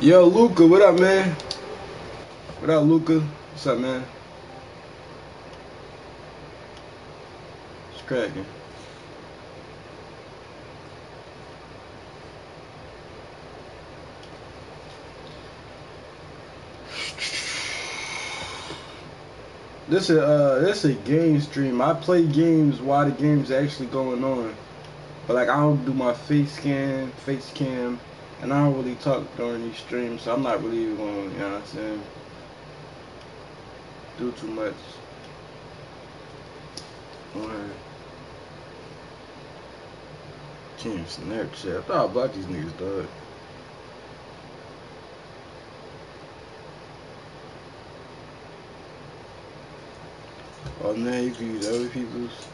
Yo, Luca, what up, man? What up, Luca? What's up, man? It's cracking. This a game stream. I play games while the game's actually going on. But like I don't do my face cam, and I don't really talk during these streams, so I'm not really even gonna, you know what I'm saying, do too much. Alright. Team Snapchat. I thought I blocked these niggas, dog. Oh, now you can use other people's.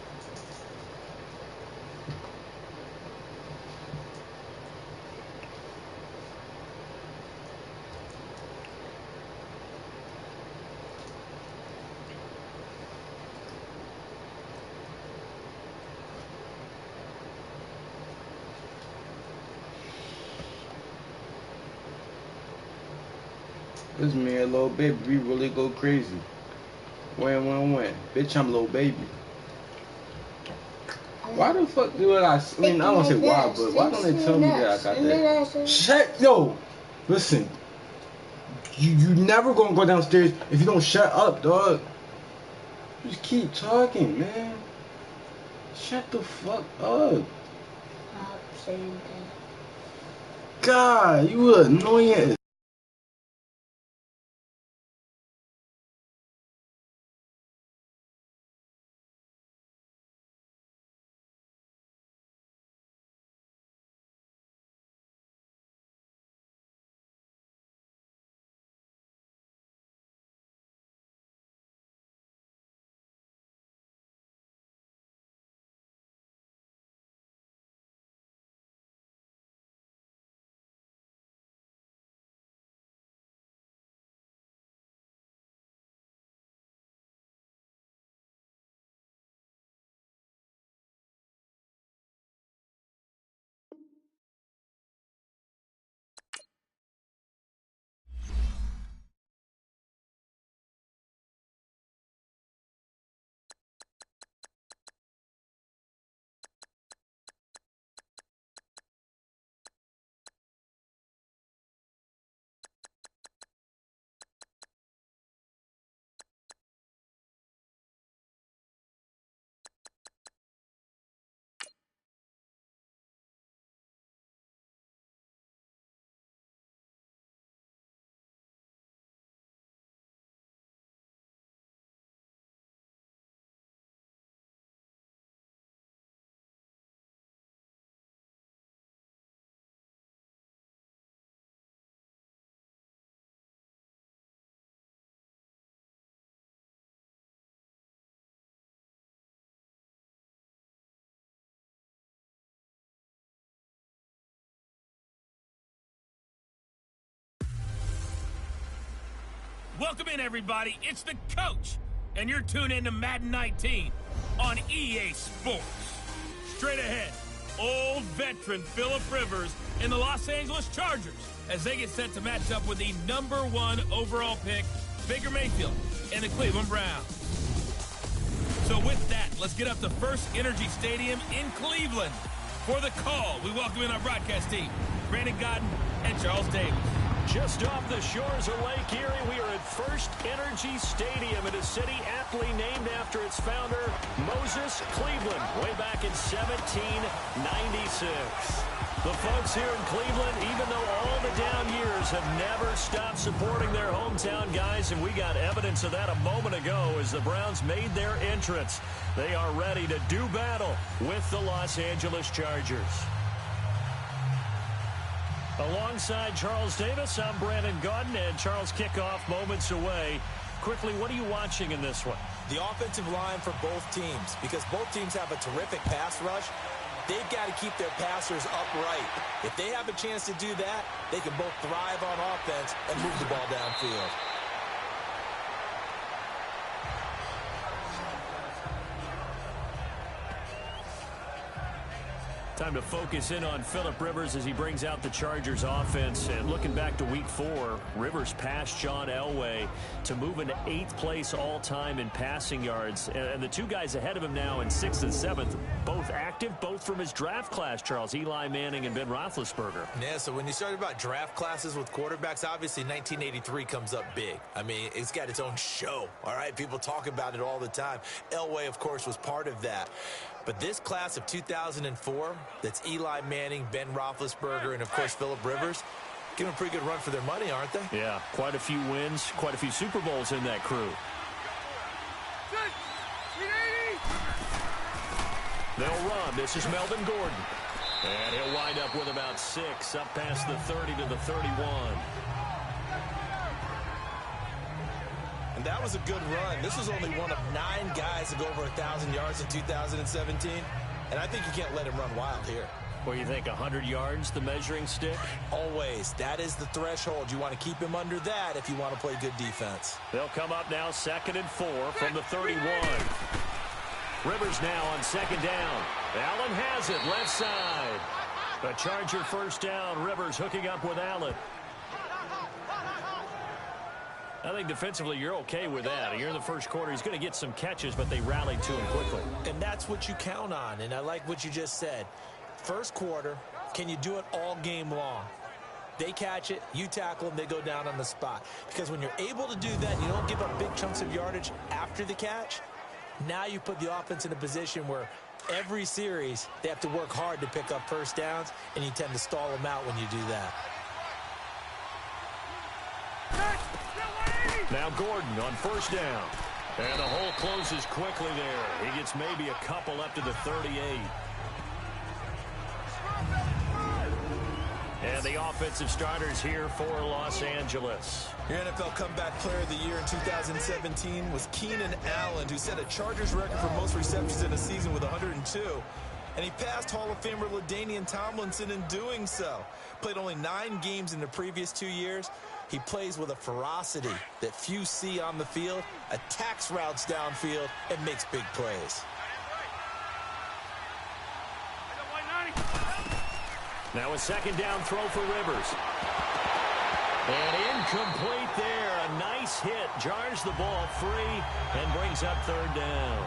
This man, little baby, we really go crazy. When. Bitch, I'm little baby. Why the fuck do I mean, I don't say why, but why don't they tell me that I got that? Shut, yo, listen. You never gonna go downstairs if you don't shut up, dog. Just keep talking, man. Shut the fuck up. Stop saying that. God, you annoying. Welcome in, everybody. It's the coach, and you're tuned in to Madden 19 on EA Sports. Straight ahead, old veteran Phillip Rivers and the Los Angeles Chargers as they get set to match up with the #1 overall pick, Baker Mayfield, and the Cleveland Browns. So with that, let's get up to First Energy Stadium in Cleveland. For the call, we welcome in our broadcast team, Brandon Godden and Charles Davis. Just off the shores of Lake Erie, we are at First Energy Stadium in a city aptly named after its founder, Moses Cleveland, way back in 1796. The folks here in Cleveland, even though all the down years, have never stopped supporting their hometown guys, and we got evidence of that a moment ago as the Browns made their entrance. They are ready to do battle with the Los Angeles Chargers. Alongside Charles Davis, I'm Brandon Godden, and Charles, kickoff moments away. Quickly, what are you watching in this one? The offensive line for both teams, because both teams have a terrific pass rush. They've got to keep their passers upright. If they have a chance to do that, they can both thrive on offense and move the ball downfield. Time to focus in on Phillip Rivers as he brings out the Chargers offense. And looking back to week 4, Rivers passed John Elway to move into 8th place all-time in passing yards. And the two guys ahead of him now in 6th and 7th, both active, both from his draft class, Charles. Eli Manning and Ben Roethlisberger. Yeah, so when you start about draft classes with quarterbacks, obviously 1983 comes up big. I mean, it's got its own show, all right? People talk about it all the time. Elway, of course, was part of that. But this class of 2004, that's Eli Manning, Ben Roethlisberger, and, of course, Phillip Rivers, give them a pretty good run for their money, aren't they? Yeah, quite a few wins, quite a few Super Bowls in that crew. They'll run. This is Melvin Gordon. And he'll wind up with about 6, up past the 30 to the 31. And that was a good run. This was only one of 9 guys to go over 1,000 yards in 2017. And I think you can't let him run wild here. Well, you think 100 yards, the measuring stick? Always. That is the threshold. You want to keep him under that if you want to play good defense. They'll come up now 2nd and 4 from the 31. Rivers now on 2nd down. Allen has it, left side. The Charger first down. Rivers hooking up with Allen. I think defensively you're okay with that. You're in the first quarter. He's going to get some catches, but they rallied to him quickly. And that's what you count on, and I like what you just said. First quarter, can you do it all game long? They catch it, you tackle them, they go down on the spot. Because when you're able to do that and you don't give up big chunks of yardage after the catch, now you put the offense in a position where every series they have to work hard to pick up first downs, and you tend to stall them out when you do that. Now Gordon on first down. And the hole closes quickly there. He gets maybe a couple up to the 38. And the offensive starters here for Los Angeles. Your NFL Comeback Player of the Year in 2017 was Keenan Allen, who set a Chargers record for most receptions in a season with 102. And he passed Hall of Famer LaDainian Tomlinson in doing so. Played only 9 games in the previous 2 years. He plays with a ferocity that few see on the field, attacks routes downfield, and makes big plays. Now a 2nd down throw for Rivers. And incomplete there. A nice hit. Jars the ball free and brings up 3rd down.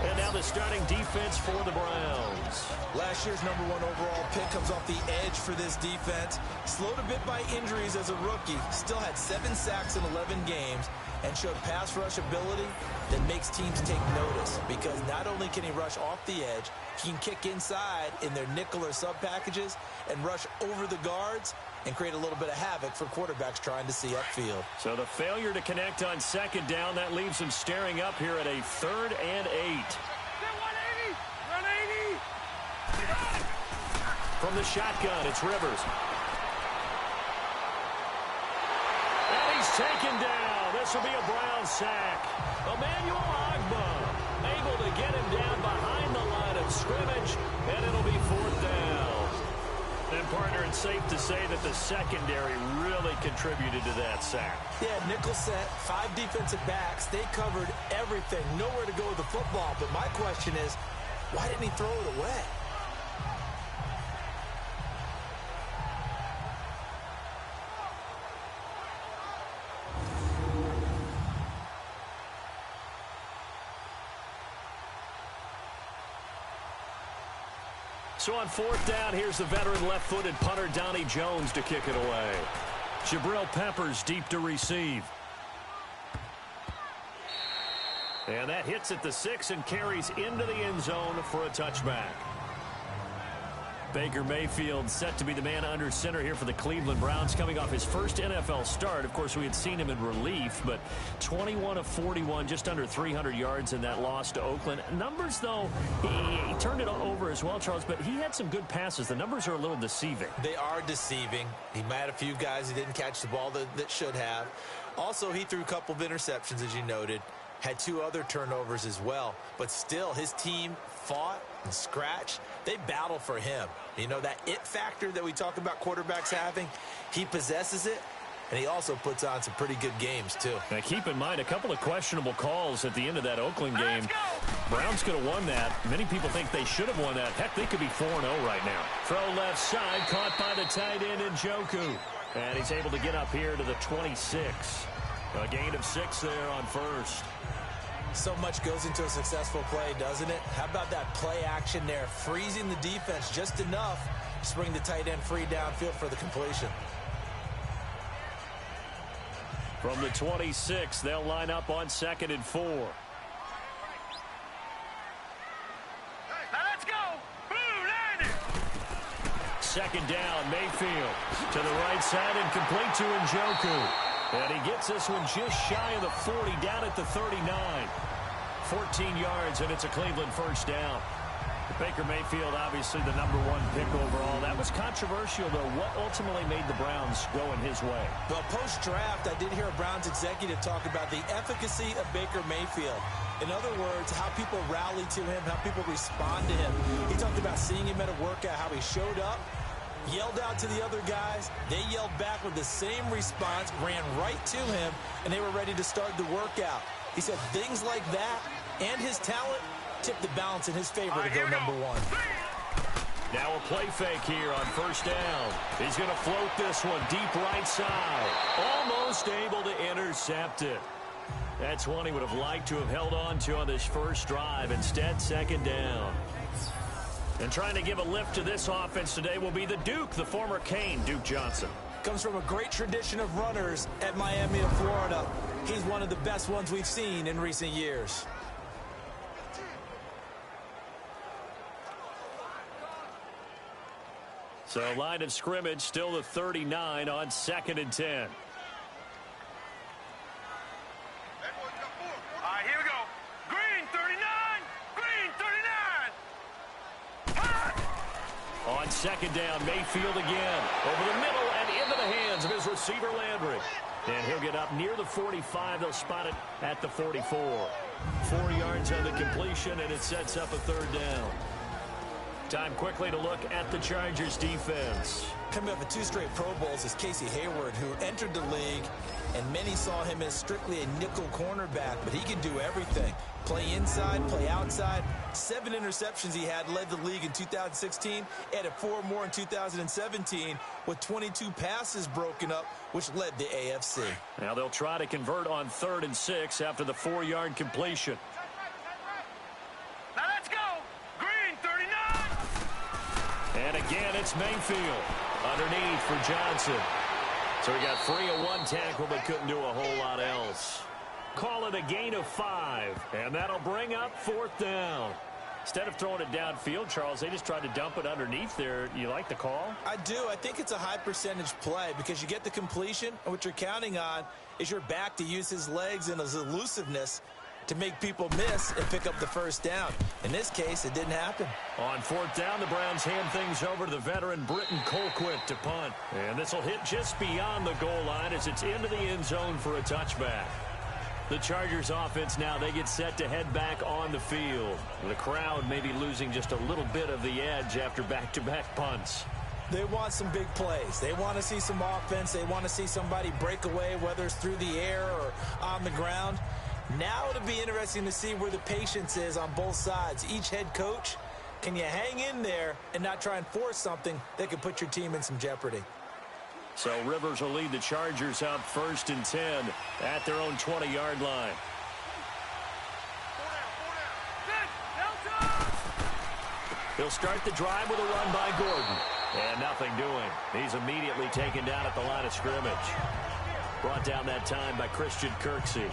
And now the starting defense for the Browns. Last year's #1 overall pick comes off the edge for this defense. Slowed a bit by injuries as a rookie. Still had 7 sacks in 11 games and showed pass rush ability that makes teams take notice. Because not only can he rush off the edge, he can kick inside in their nickel or sub packages and rush over the guards and create a little bit of havoc for quarterbacks trying to see upfield. So the failure to connect on 2nd down, that leaves him staring up here at a 3rd and 8. From the shotgun, it's Rivers. And he's taken down. This will be a Brown sack. Emmanuel Ogbah able to get him down behind the line of scrimmage, and it'll be 4th down. And, partner, it's safe to say that the secondary really contributed to that sack. Yeah, nickel set, 5 defensive backs. They covered everything. Nowhere to go with the football. But my question is, why didn't he throw it away? So on 4th down, here's the veteran left-footed punter Donnie Jones to kick it away. Jabril Peppers deep to receive. And that hits at the 6 and carries into the end zone for a touchback. Baker Mayfield set to be the man under center here for the Cleveland Browns, coming off his first NFL start. Of course, we had seen him in relief, but 21 of 41, just under 300 yards in that loss to Oakland. Numbers, though, he turned it over as well, Charles, but he had some good passes. The numbers are a little deceiving. They are deceiving. He might have a few guys who didn't catch the ball that should have. Also, he threw a couple of interceptions, as you noted. Had 2 other turnovers as well. But still, his team fought and scratched. They battled for him. You know, that it factor that we talk about quarterbacks having, he possesses it. and he also puts on some pretty good games, too. Now, keep in mind, a couple of questionable calls at the end of that Oakland game. Browns could have won that. Many people think they should have won that. Heck, they could be 4-0 right now. Throw left side, caught by the tight end Njoku. And he's able to get up here to the 26. A gain of 6 there on first. So much goes into a successful play, doesn't it? How about that play action there, freezing the defense just enough to bring the tight end free downfield for the completion. From the 26, they'll line up on 2nd and 4. Now let's go. Blue landed. 2nd down, Mayfield to the right side and complete to Njoku. And he gets this one just shy of the 40, down at the 39. 14 yards, and it's a Cleveland first down. Baker Mayfield, obviously the #1 pick overall. That was controversial, though. What ultimately made the Browns go in his way? Well, post-draft, I did hear a Browns executive talk about the efficacy of Baker Mayfield. In other words, how people rally to him, how people respond to him. He talked about seeing him at a workout, how he showed up, yelled out to the other guys. They yelled back with the same response, ran right to him, and they were ready to start the workout. He said things like that and his talent tipped the balance in his favor to go #1. Now a play fake here on first down. He's going to float this one deep right side. Almost able to intercept it. That's one he would have liked to have held on to on this first drive. Instead, 2nd down. And trying to give a lift to this offense today will be the Duke, the former Cane, Duke Johnson. Comes from a great tradition of runners at Miami of Florida. He's one of the best ones we've seen in recent years. So line of scrimmage still the 39 on 2nd and 10. All right, here we go. Green 39. Green 39. On 2nd down, Mayfield again. Over the middle and into the hands of his receiver, Landry. And he'll get up near the 45. They'll spot it at the 44. 4 yards on the completion, and it sets up a 3rd down. Time quickly to look at the Chargers defense. Coming up with 2 straight Pro Bowls is Casey Hayward, who entered the league, and many saw him as strictly a nickel cornerback, but he can do everything. Play inside, play outside. 7 interceptions he had, led the league in 2016, added 4 more in 2017, with 22 passes broken up, which led the AFC. Now they'll try to convert on 3rd and 6 after the 4-yard completion. Now let's go. Green 39. And again, it's Mayfield underneath for Johnson. So he got free of 1 tackle, but couldn't do a whole lot else. Call it a gain of 5, and that'll bring up 4th down. Instead of throwing it downfield, Charles, they just tried to dump it underneath there. You like the call? I do. I think it's a high percentage play because you get the completion, and what you're counting on is your back to use his legs and his elusiveness to make people miss and pick up the first down. In this case, it didn't happen. On 4th down, the Browns hand things over to the veteran Britton Colquitt to punt. And this will hit just beyond the goal line as it's into the end zone for a touchback. The Chargers offense now, they get set to head back on the field. The crowd may be losing just a little bit of the edge after back-to-back punts. They want some big plays. They want to see some offense. They want to see somebody break away, whether it's through the air or on the ground. Now it'll be interesting to see where the patience is on both sides. Each head coach, can you hang in there and not try and force something that could put your team in some jeopardy? So Rivers will lead the Chargers out 1st and 10 at their own 20-yard line. He'll start the drive with a run by Gordon. And nothing doing. He's immediately taken down at the line of scrimmage. Brought down that time by Christian Kirksey.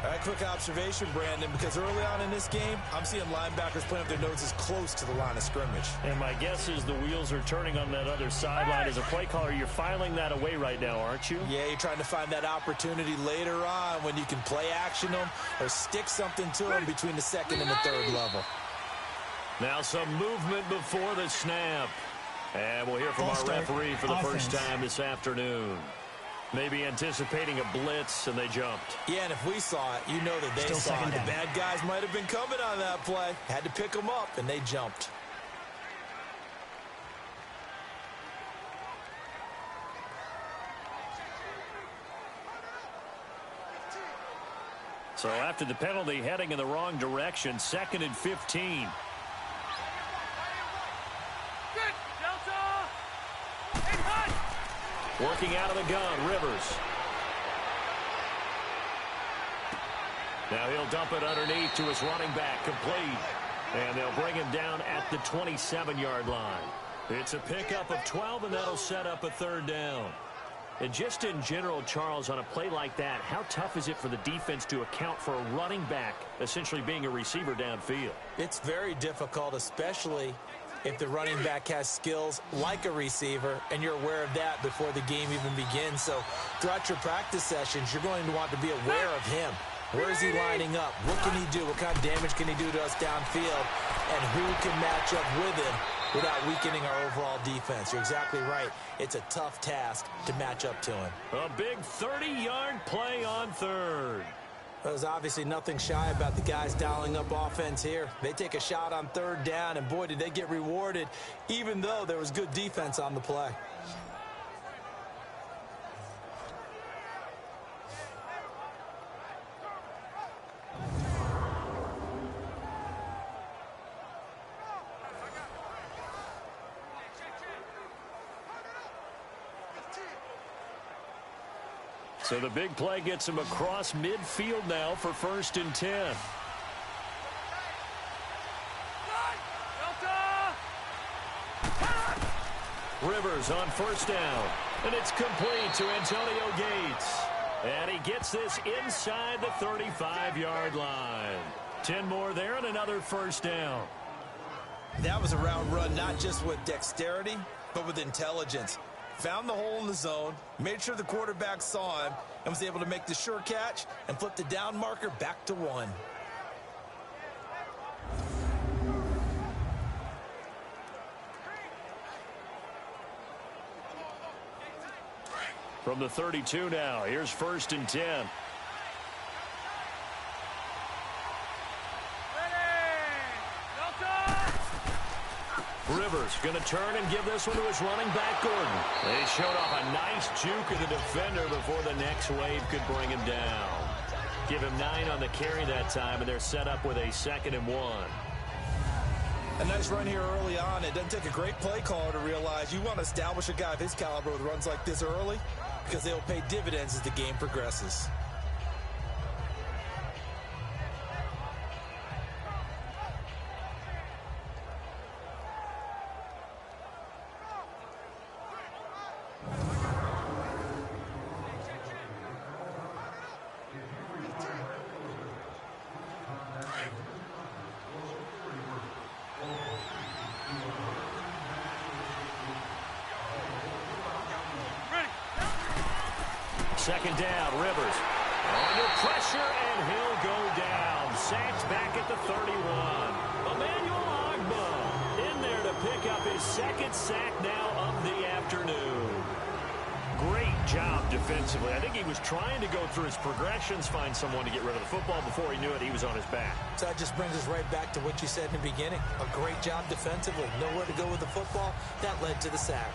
All right, quick observation, Brandon, because early on in this game, I'm seeing linebackers putting up their noses close to the line of scrimmage. And my guess is the wheels are turning on that other sideline. As a play caller, you're filing that away right now, aren't you? Yeah, you're trying to find that opportunity later on when you can play action them or stick something to them between the 2nd and the 3rd level. Now some movement before the snap. And we'll hear from our referee for the first time this afternoon. Maybe anticipating a blitz, and they jumped. Yeah, and if we saw it, you know that they saw it. The bad guys might have been coming on that play. Had to pick them up, and they jumped. So after the penalty, heading in the wrong direction, 2nd and 15. Working out of the gun, Rivers. Now he'll dump it underneath to his running back, complete. And they'll bring him down at the 27-yard line. It's a pickup of 12, and that'll set up a 3rd down. And just in general, Charles, on a play like that, how tough is it for the defense to account for a running back essentially being a receiver downfield? It's very difficult, especially if the running back has skills like a receiver, and you're aware of that before the game even begins. So throughout your practice sessions, you're going to want to be aware of him. Where is he lining up? What can he do? What kind of damage can he do to us downfield? And who can match up with him without weakening our overall defense? You're exactly right. It's a tough task to match up to him. A big 30-yard play on 3rd. There's obviously nothing shy about the guys dialing up offense here. They take a shot on 3rd down, and boy, did they get rewarded, even though there was good defense on the play. So the big play gets him across midfield now for 1st and 10. Rivers on 1st down. And it's complete to Antonio Gates. And he gets this inside the 35-yard line. 10 more there and another 1st down. That was a route run not just with dexterity, but with intelligence. Found the hole in the zone, made sure the quarterback saw him, and was able to make the sure catch and flip the down marker back to 1. From the 32 now, here's 1st and 10. Rivers going to turn and give this one to his running back, Gordon. They showed off a nice juke of the defender before the next wave could bring him down. Give him 9 on the carry that time, and they're set up with a 2nd and 1. A nice run here early on. It doesn't take a great play caller to realize you want to establish a guy of his caliber with runs like this early, because they'll pay dividends as the game progresses. Second down, Rivers. Under pressure, and he'll go down. Sacked back at the 31. Emmanuel Ogba in there to pick up his 2nd sack now of the afternoon. Great job defensively. I think he was trying to go through his progressions, find someone to get rid of the football. Before he knew it, he was on his back. So that just brings us right back to what you said in the beginning. A great job defensively. Nowhere to go with the football. That led to the sack.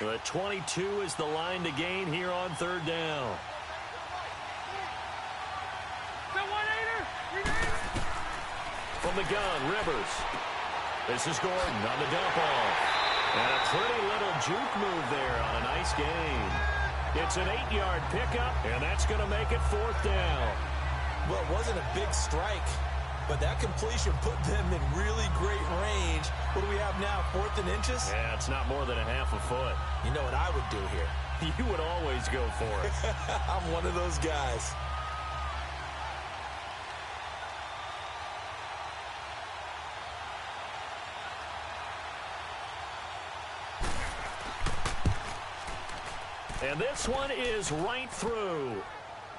The 22 is the line to gain here on 3rd down. From the gun, Rivers. This is Gordon on the dump off. And a pretty little juke move there on a nice gain. It's an 8-yard pickup, and that's going to make it 4th down. Well, it wasn't a big strike, but that completion put them in really great range. What do we have now, 4th and inches? Yeah, it's not more than a half a foot. You know what I would do here? You would always go for it. I'm one of those guys. And this one is right through.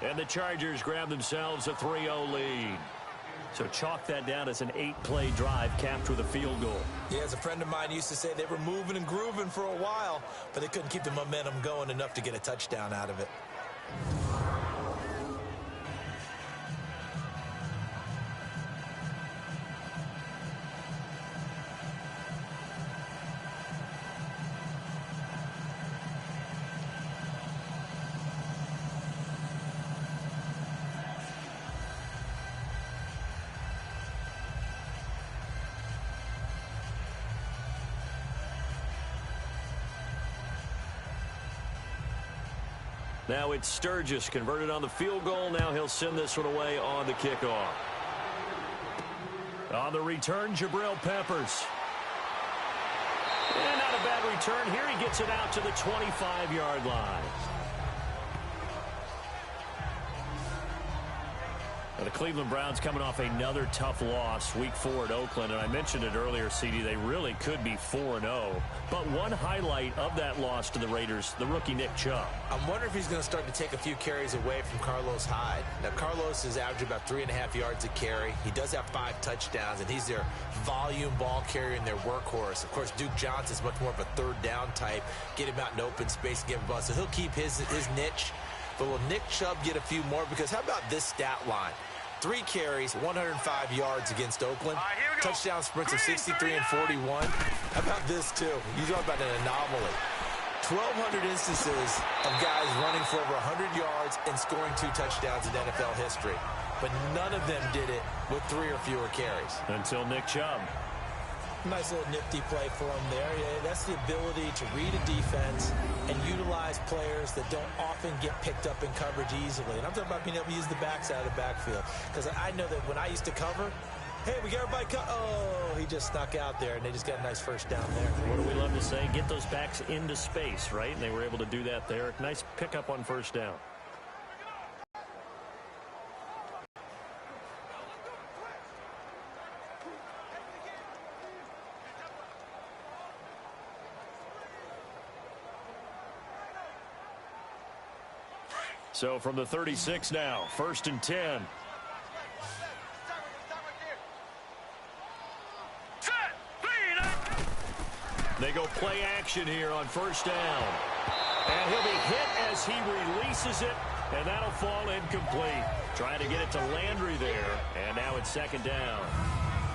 And the Chargers grab themselves a 3-0 lead. So chalk that down as an 8-play drive capped with a field goal. Yeah, as a friend of mine used to say, they were moving and grooving for a while, but they couldn't keep the momentum going enough to get a touchdown out of it. Now it's Sturgis converted on the field goal. Now he'll send this one away on the kickoff. On the return, Jabril Peppers. And not a bad return here. He gets it out to the 25-yard line. Now the Cleveland Browns coming off another tough loss, Week 4 at Oakland. And I mentioned it earlier, CD, they really could be 4-0. But one highlight of that loss to the Raiders, the rookie Nick Chubb. I'm wondering if he's going to start to take a few carries away from Carlos Hyde. Now, Carlos is averaging about 3.5 yards a carry. He does have 5 touchdowns, and he's their volume ball carrier and their workhorse. Of course, Duke Johnson is much more of a third down type. Get him out in open space and give him a bust. So he'll keep his niche. But will Nick Chubb get a few more? Because how about this stat line? 3 carries, 105 yards against Oakland. Touchdown sprints of 63 and 41. How about this, too? You talk about an anomaly. 1,200 instances of guys running for over 100 yards and scoring 2 touchdowns in NFL history. But none of them did it with 3 or fewer carries. Until Nick Chubb. Nice little nifty play for him there. Yeah, that's the ability to read a defense and utilize players that don't often get picked up in coverage easily. And I'm talking about being able to use the backside of the backfield. Because I know that when I used to cover, hey, we got everybody oh, he just snuck out there, and they just got a nice first down there. What do we love to say? Get those backs into space, right? And they were able to do that there. Nice pickup on first down. So from the 36 now, 1st and 10. They go play action here on first down. And he'll be hit as he releases it, and that'll fall incomplete. Trying to get it to Landry there, and now it's 2nd down.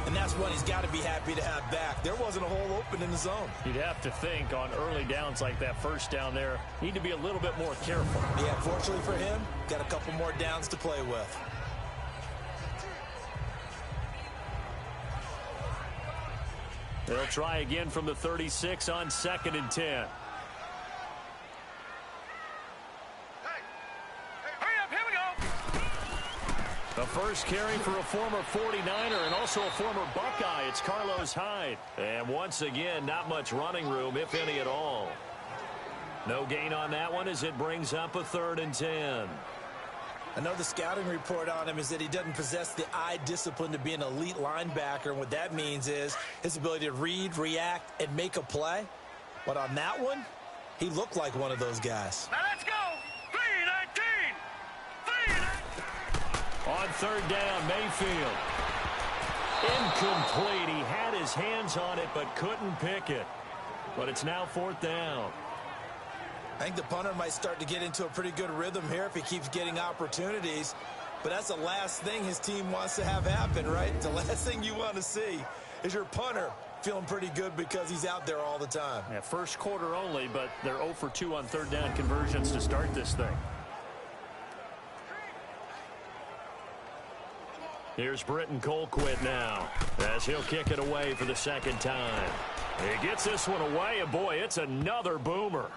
And that's what he's got to be happy to have back. There wasn't a hole open in the zone. You'd have to think on early downs like that first down there, need to be a little bit more careful. Yeah, fortunately for him, got a couple more downs to play with. They'll try again from the 36 on 2nd and 10. The first carry for a former 49er and also a former Buckeye. It's Carlos Hyde. And once again, not much running room, if any at all. No gain on that one as it brings up a 3rd and 10. I know the scouting report on him is that he doesn't possess the eye discipline to be an elite linebacker. And what that means is his ability to read, react, and make a play. But on that one, he looked like one of those guys. Now let's go. 3-19. On 3rd down, Mayfield. Incomplete. He had his hands on it but couldn't pick it. But it's now 4th down. I think the punter might start to get into a pretty good rhythm here if he keeps getting opportunities. But that's the last thing his team wants to have happen, right? The last thing you want to see is your punter feeling pretty good because he's out there all the time. Yeah, first quarter only, but they're 0 for 2 on 3rd down conversions to start this thing. Here's Britton Colquitt now as he'll kick it away for the 2nd time. He gets this one away, and boy, it's another boomer.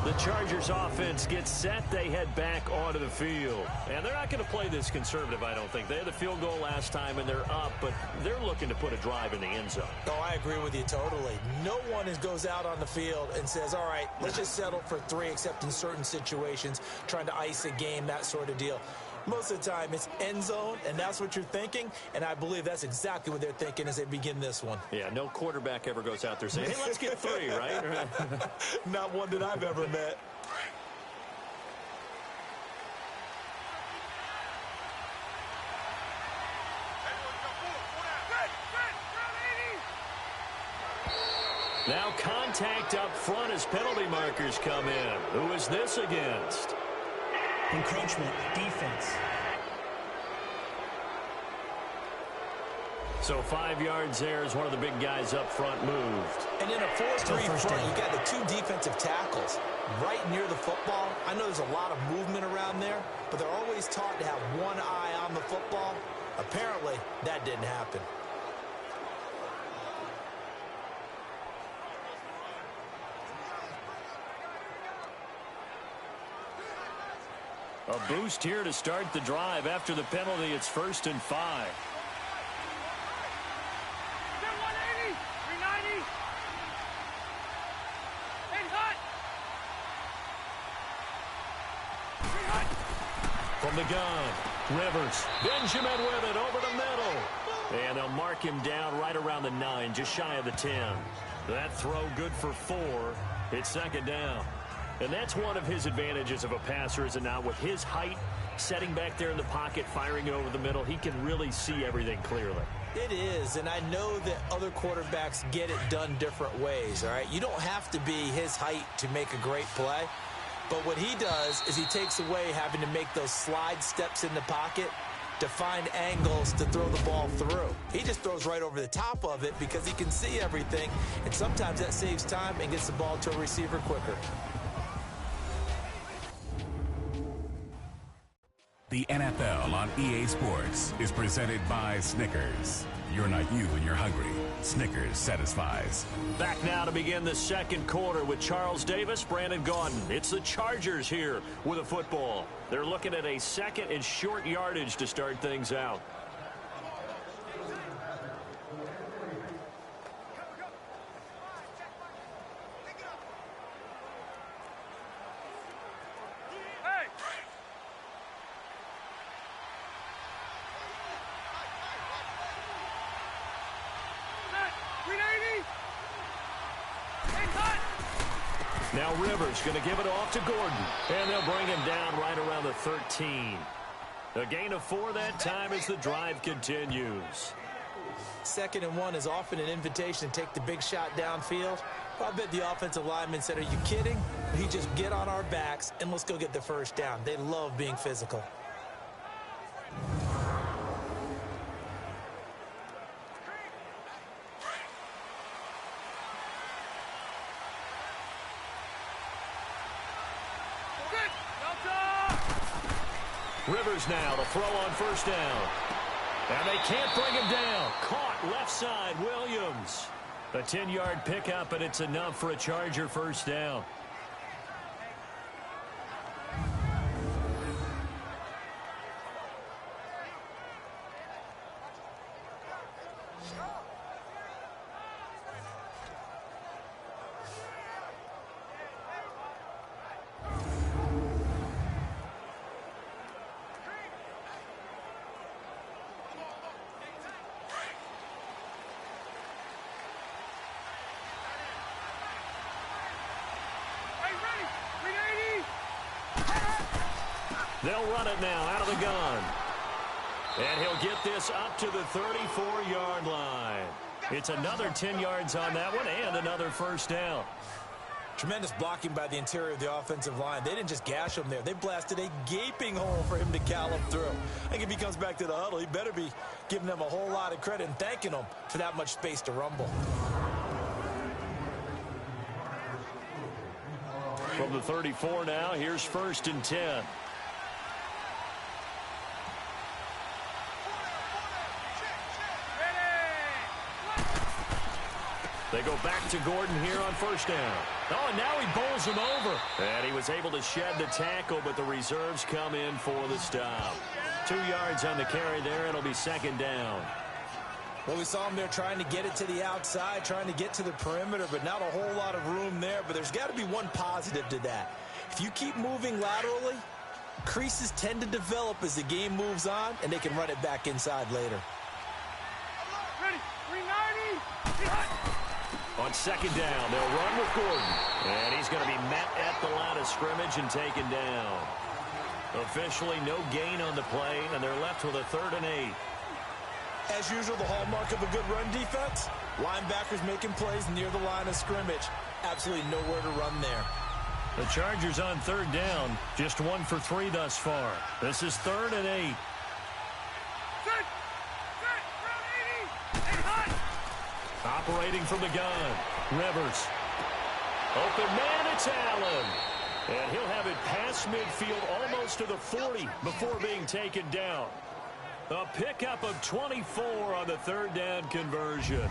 The Chargers offense gets set. They head back onto the field. And they're not going to play this conservative, I don't think. They had the field goal last time, and they're up, but they're looking to put a drive in the end zone. Oh, I agree with you totally. No one goes out on the field and says, all right, let's just settle for 3, except in certain situations, trying to ice a game, that sort of deal. Most of the time, it's end zone, and that's what you're thinking, and I believe that's exactly what they're thinking as they begin this one. Yeah, no quarterback ever goes out there saying, hey, let's get 3, right? Not one that I've ever met. Now contact up front as penalty markers come in. Who is this against? Encroachment, defense. So 5 yards there as one of the big guys up front moved. And in a 4-3 front, you got the 2 defensive tackles right near the football. I know there's a lot of movement around there, but they're always taught to have one eye on the football. Apparently, that didn't happen. A boost here to start the drive. After the penalty, it's 1st and 5. From the gun, Rivers. Benjamin with it over the middle. And they'll mark him down right around the 9, just shy of the 10. That throw good for 4. It's 2nd down. And that's one of his advantages of a passer, is it not? With his height, setting back there in the pocket, firing it over the middle, he can really see everything clearly. It is, and I know that other quarterbacks get it done different ways, all right? You don't have to be his height to make a great play. But what he does is he takes away having to make those slide steps in the pocket to find angles to throw the ball through. He just throws right over the top of it because he can see everything, and sometimes that saves time and gets the ball to a receiver quicker. The NFL on EA Sports is presented by Snickers. You're not you when you're hungry. Snickers satisfies. Back now to begin the second quarter with Charles Davis, Brandon Gaudin. It's the Chargers here with a football. They're looking at a 2nd and short yardage to start things out. Now Rivers going to give it off to Gordon. And they'll bring him down right around the 13. A gain of 4 that time as the drive continues. 2nd and 1 is often an invitation to take the big shot downfield. I bet the offensive lineman said, "Are you kidding? We just get on our backs and let's go get the 1st down." They love being physical. Rivers now to throw on 1st down. And they can't bring him down. Caught left side, Williams. A 10-yard pickup, and it's enough for a Charger 1st down. They'll run it now out of the gun. And he'll get this up to the 34-yard line. It's another 10 yards on that one and another 1st down. Tremendous blocking by the interior of the offensive line. They didn't just gash him there. They blasted a gaping hole for him to gallop through. I think if he comes back to the huddle, he better be giving them a whole lot of credit and thanking them for that much space to rumble. From the 34 now, here's 1st and 10. They go back to Gordon here on 1st down. Oh, and now he bowls him over. And he was able to shed the tackle, but the reserves come in for the stop. 2 yards on the carry there. It'll be 2nd down. Well, we saw him there trying to get it to the outside, trying to get to the perimeter, but not a whole lot of room there. But there's got to be one positive to that. If you keep moving laterally, creases tend to develop as the game moves on, and they can run it back inside later. Ready, 390. On 2nd down, they'll run with Gordon. And he's going to be met at the line of scrimmage and taken down. Officially, no gain on the play, and they're left with a 3rd and 8. As usual, the hallmark of a good run defense, linebackers making plays near the line of scrimmage. Absolutely nowhere to run there. The Chargers on 3rd down, just 1 for 3 thus far. This is 3rd and 8. operating from the gun. Rivers. Open man, it's Allen. And he'll have it past midfield almost to the 40 before being taken down. A pickup of 24 on the third down conversion.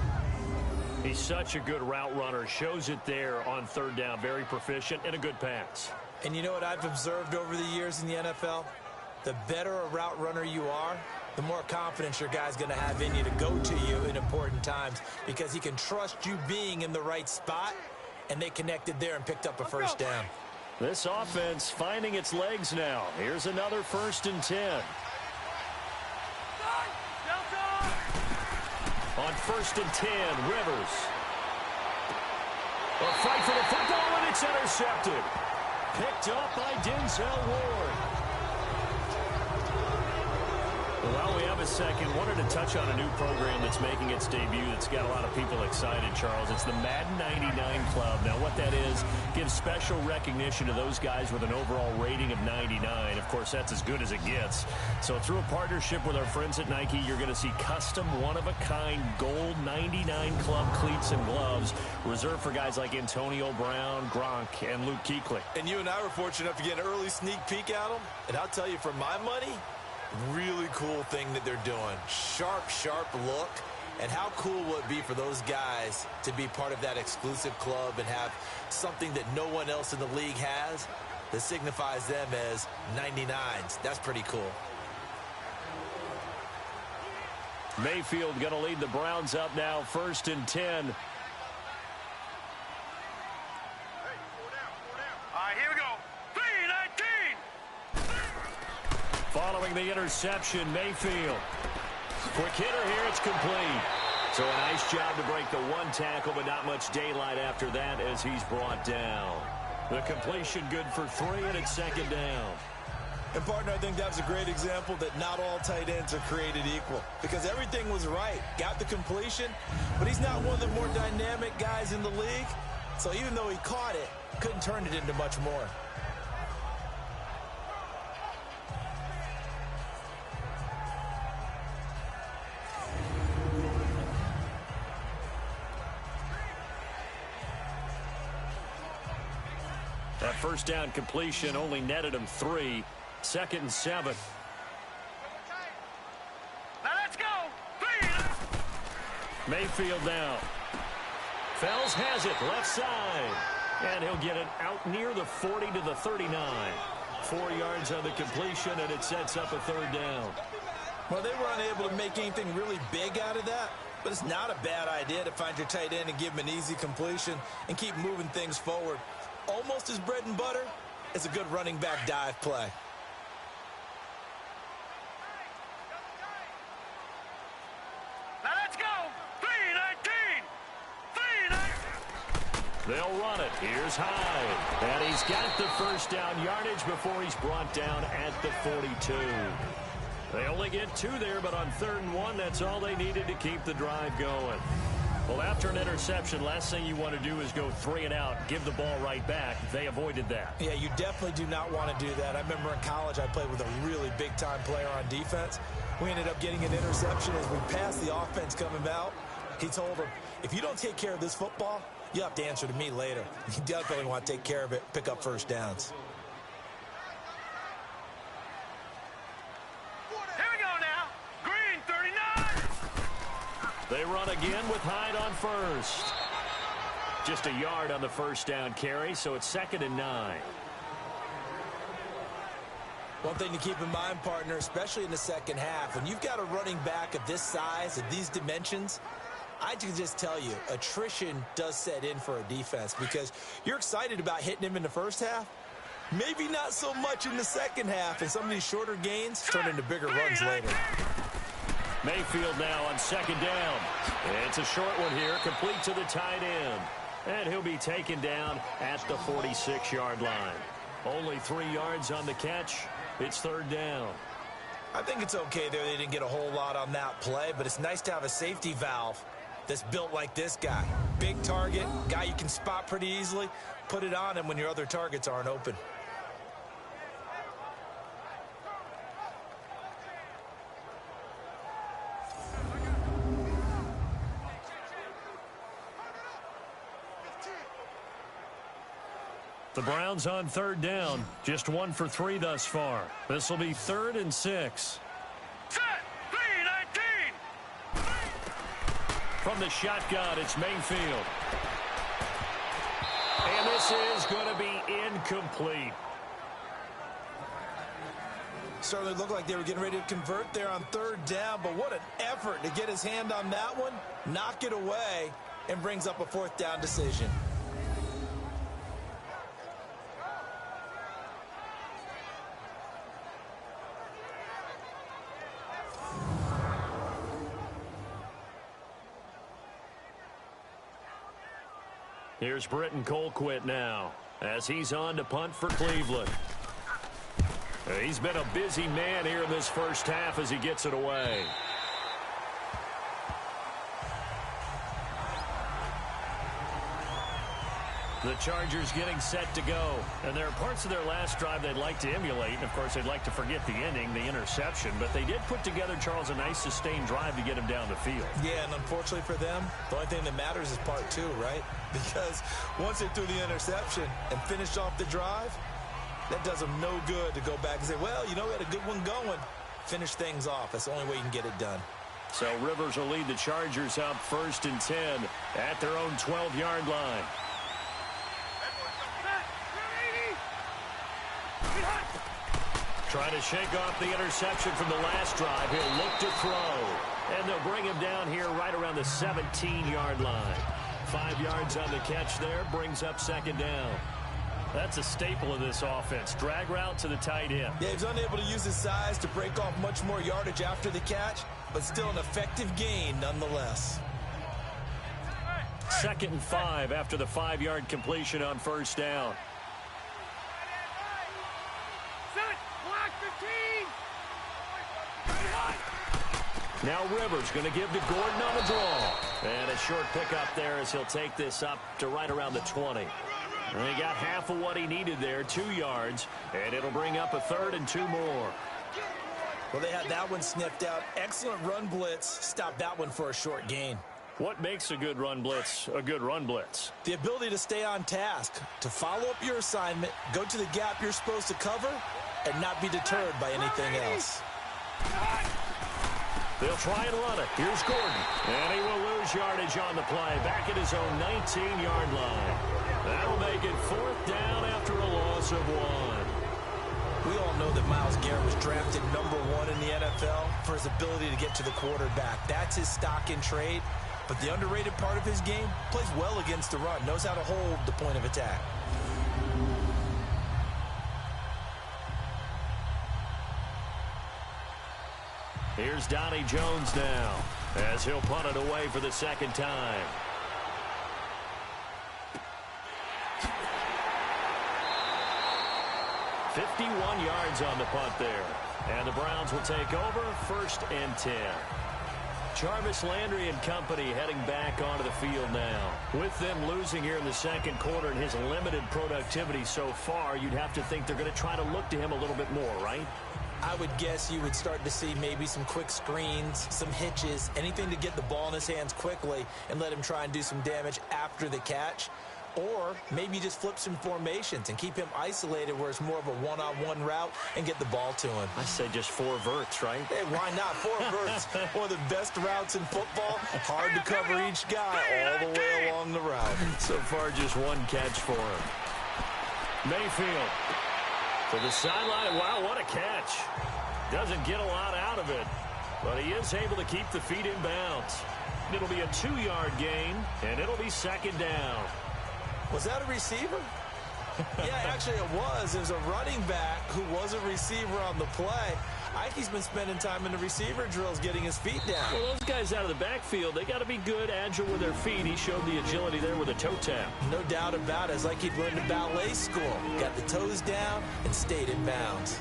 He's such a good route runner. Shows it there on third down. Very proficient and a good pass. And you know what I've observed over the years in the NFL? The better a route runner you are, the more confidence your guy's going to have in you to go to you in important times because he can trust you being in the right spot, and they connected there and picked up a first down. This offense finding its legs now. Here's another 1st and 10. On 1st and 10, Rivers. A fight for the football, and it's intercepted. Picked up by Denzel Ward. Well, we have a second. Wanted to touch on a new program that's making its debut that's got a lot of people excited, Charles. It's the Madden 99 Club. Now, what that is, gives special recognition to those guys with an overall rating of 99. Of course, that's as good as it gets. So through a partnership with our friends at Nike, you're going to see custom, one-of-a-kind gold 99 Club cleats and gloves reserved for guys like Antonio Brown, Gronk, and Luke Kuechly. And you and I were fortunate enough to get an early sneak peek at them. And I'll tell you, for my money, really cool thing that they're doing. Sharp, sharp look. And how cool will it be for those guys to be part of that exclusive club and have something that no one else in the league has that signifies them as 99s. That's pretty cool. Mayfield going to lead the Browns up now, 1st and 10. Here we go. 3-19. Following the interception, Mayfield. Quick hitter here, it's complete. So a nice job to break the one tackle, but not much daylight after that as he's brought down. The completion good for 3, and it's 2nd down. And, partner, I think that was a great example that not all tight ends are created equal because everything was right. Got the completion, but he's not one of the more dynamic guys in the league. So even though he caught it, couldn't turn it into much more. That first down completion only netted him 3. 2nd and 7. Now let's go. 3. Mayfield now. Fells has it, left side. And he'll get it out near the 40 to the 39. 4 yards on the completion, and it sets up a 3rd down. Well, they were unable to make anything really big out of that, but it's not a bad idea to find your tight end and give him an easy completion and keep moving things forward. Almost as bread and butter as a good running back dive play. Now let's go. 3-19. 3-19. They'll run it. Here's Hyde. And he's got the first down yardage before he's brought down at the 42. They only get 2 there, but on 3rd and 1, that's all they needed to keep the drive going. Well, after an interception, last thing you want to do is go 3 and out, give the ball right back. They avoided that. Yeah, you definitely do not want to do that. I remember in college I played with a really big-time player on defense. We ended up getting an interception as we passed the offense coming out. He told him, if you don't take care of this football, you have to answer to me later. You definitely want to take care of it, pick up first downs. Here we go now. Green 39. They run again with Hyde on first. Just a yard on the first down carry, so it's 2nd and 9. One thing to keep in mind, partner, especially in the second half, when you've got a running back of this size, of these dimensions, I can just tell you, attrition does set in for a defense because you're excited about hitting him in the first half. Maybe not so much in the second half, and some of these shorter gains turn into bigger runs later. Mayfield now on 2nd down. It's a short one here, complete to the tight end. And he'll be taken down at the 46-yard line. Only 3 yards on the catch. It's 3rd down. I think it's okay there. They didn't get a whole lot on that play, but it's nice to have a safety valve that's built like this guy. Big target, guy you can spot pretty easily. Put it on him when your other targets aren't open. The Browns on third down. Just 1 for 3 thus far. This will be 3rd and 6. Set, 3-19. From the shotgun, it's Mayfield. And this is going to be incomplete. Certainly looked like they were getting ready to convert there on 3rd down, but what an effort to get his hand on that one, knock it away, and brings up a 4th down decision. Here's Britton Colquitt now as he's on to punt for Cleveland. He's been a busy man here in this first half as he gets it away. The Chargers getting set to go. And there are parts of their last drive they'd like to emulate. And, of course, they'd like to forget the ending, the interception. But they did put together, Charles, a nice sustained drive to get him down the field. Yeah, and unfortunately for them, the only thing that matters is part 2, right? Because once they threw the interception and finished off the drive, that does them no good to go back and say, well, you know, we had a good one going. Finish things off. That's the only way you can get it done. So Rivers will lead the Chargers up 1st and 10 at their own 12-yard line. Trying to shake off the interception from the last drive. He'll look to throw. And they'll bring him down here right around the 17-yard line. 5 yards on the catch there. Brings up 2nd down. That's a staple of this offense. Drag route to the tight end. Yeah, he's unable to use his size to break off much more yardage after the catch, but still an effective gain nonetheless. 2nd and 5 after the 5-yard completion on 1st down. Now Rivers going to give to Gordon on the draw. And a short pickup there as he'll take this up to right around the 20. And he got half of what he needed there, 2 yards. And it'll bring up a 3rd and 2 more. Well, they had that one sniffed out. Excellent run blitz. Stopped that one for a short gain. What makes a good run blitz a good run blitz? The ability to stay on task, to follow up your assignment, go to the gap you're supposed to cover, and not be deterred by anything else. They'll try and run it. Here's Gordon. And he will lose yardage on the play. Back at his own 19-yard line. That'll make it 4th down after a loss of 1. We all know that Myles Garrett was drafted #1 in the NFL for his ability to get to the quarterback. That's his stock in trade. But the underrated part of his game, plays well against the run, knows how to hold the point of attack. Here's Donnie Jones now as he'll punt it away for the 2nd time. .51 yards on the punt there. And the Browns will take over 1st and 10. Jarvis Landry and company heading back onto the field now. With them losing here in the 2nd quarter and his limited productivity so far, you'd have to think they're going to try to look to him a little bit more, right? I would guess you would start to see maybe some quick screens, some hitches, anything to get the ball in his hands quickly and let him try and do some damage after the catch. Or maybe just flip some formations and keep him isolated where it's more of a one-on-one route and get the ball to him. I say just 4 verts, right? Hey, why not? 4 verts. One of the best routes in football. Hard to cover each guy all the way along the route. So far, just 1 catch for him. Mayfield to the sideline. Wow, what a catch. Doesn't get a lot out of it, but he is able to keep the feet in bounds. It'll be a 2-yard gain, and it'll be 2nd down. Was that a receiver? Yeah, actually it was. It was a running back who was a receiver on the play. I think he's been spending time in the receiver drills getting his feet down. Well, those guys out of the backfield, they got to be good, agile with their feet. He showed the agility there with a toe tap. No doubt about it. It's like he'd learned to ballet school. Got the toes down and stayed in bounds.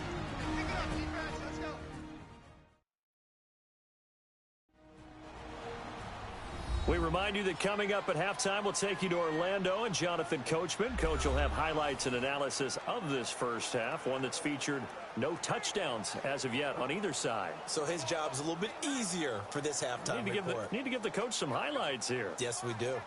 We remind you that coming up at halftime, we'll take you to Orlando and Jonathan Coachman. Coach will have highlights and analysis of this first half, one that's featured no touchdowns as of yet on either side. So his job's a little bit easier for this halftime report. Need to give the coach some highlights here. Yes, we do.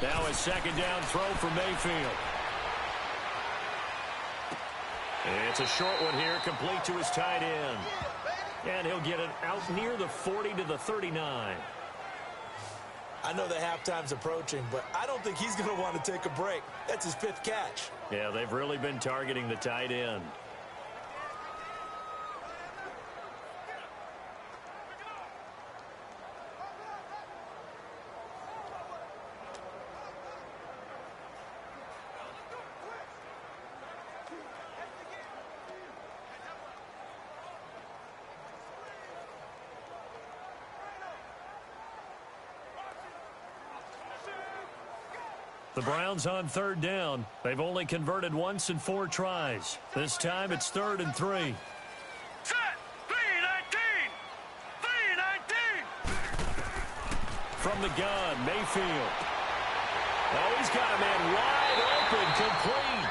Now a second down throw for Mayfield. It's a short one here, complete to his tight end. And he'll get it out near the 40 to the 39. I know the halftime's approaching, but I don't think he's going to want to take a break. That's his 5th catch. Yeah, they've really been targeting the tight end. The Browns on 3rd down. They've only converted once in 4 tries. This time it's 3rd and 3. Set! 3-19! 3-19! From the gun, Mayfield. Oh, he's got a man wide open, complete.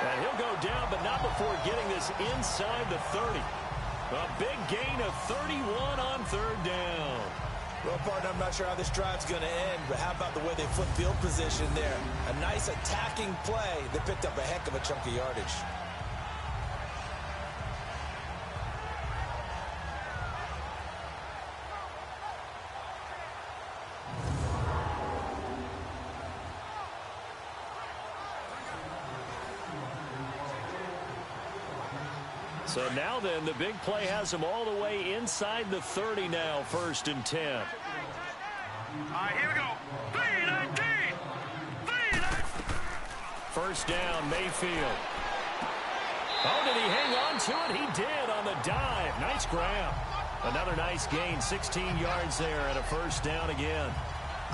And he'll go down, but not before getting this inside the 30. A big gain of 31 on 3rd down. Well, partner, I'm not sure how this drive's going to end, but how about the way they flip field position there? A nice attacking play that picked up a heck of a chunk of yardage. So now then, the big play has them all the way inside the 30 now, 1st and 10. All right, here we go. 3-19! 3-19! 1st down, Mayfield. Oh, did he hang on to it? He did on the dive. Nice grab. Another nice gain, 16 yards there and a 1st down again.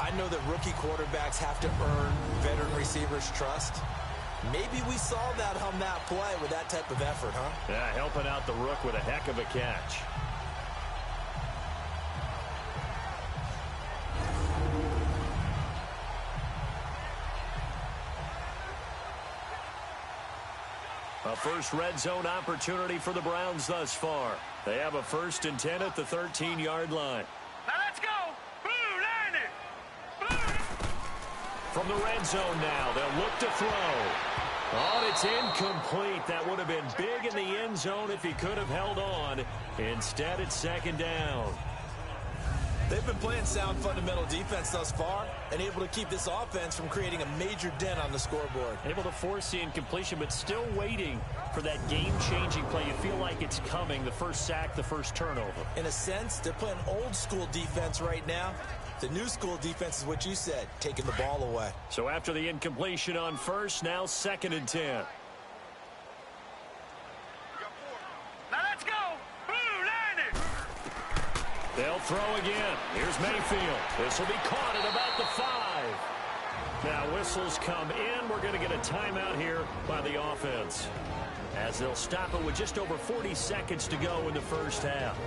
I know that rookie quarterbacks have to earn veteran receivers' trust. Maybe we saw that on that play with that type of effort, huh? Yeah, helping out the rook with a heck of a catch. A first red zone opportunity for the Browns thus far. They have a 1st and 10 at the 13-yard line. Now let's go! Blue Lightning! Blue! From the red zone now, they'll look to throw. Oh, it's incomplete. That would have been big in the end zone if he could have held on. Instead, it's 2nd down. They've been playing sound fundamental defense thus far and able to keep this offense from creating a major dent on the scoreboard. Able to force the incompletion, but still waiting for that game-changing play. You feel like it's coming, the first sack, the first turnover. In a sense, they're playing old-school defense right now. The new school defense is what you said, taking the ball away. So after the incompletion on 1st, now 2nd and 10. Now let's go! Blue Lightning! They'll throw again. Here's Mayfield. This will be caught at about the 5. Now whistles come in. We're going to get a timeout here by the offense, as they'll stop it with just over 40 seconds to go in the 1st half.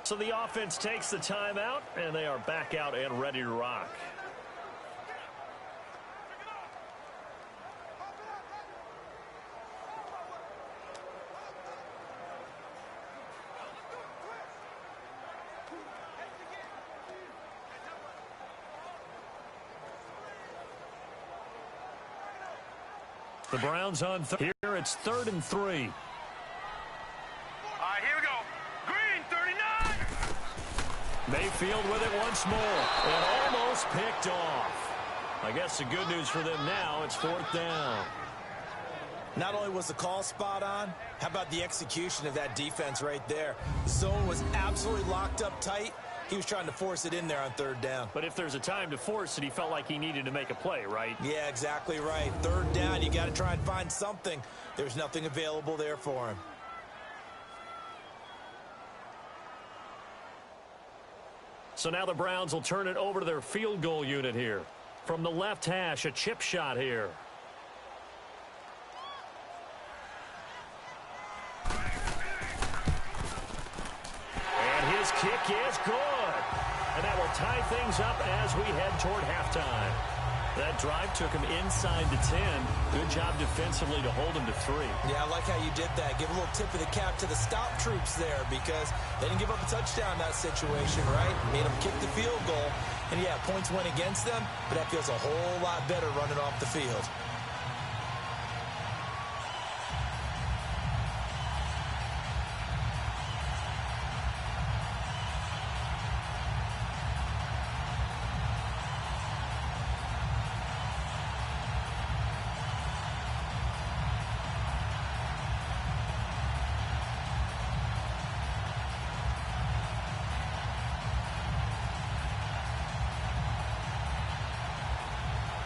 So the offense takes the timeout, and they are back out and ready to rock. The Browns on here. It's 3rd and 3. All right, here we go. Green 39! Mayfield with it once more. And almost picked off. I guess the good news for them now, it's 4th down. Not only was the call spot on, how about the execution of that defense right there? The zone was absolutely locked up tight. He was trying to force it in there on 3rd down. But if there's a time to force it, he felt like he needed to make a play, right? Yeah, exactly right. 3rd down, you got to try and find something. There's nothing available there for him. So now the Browns will turn it over to their field goal unit here. From the left hash, a chip shot here. And his kick is good. And that will tie things up as we head toward halftime. That drive took him inside the 10. Good job defensively to hold him to 3. Yeah, I like how you did that. Give a little tip of the cap to the stop troops there because they didn't give up a touchdown in that situation, right? Made them kick the field goal. And, yeah, points went against them, but that feels a whole lot better running off the field.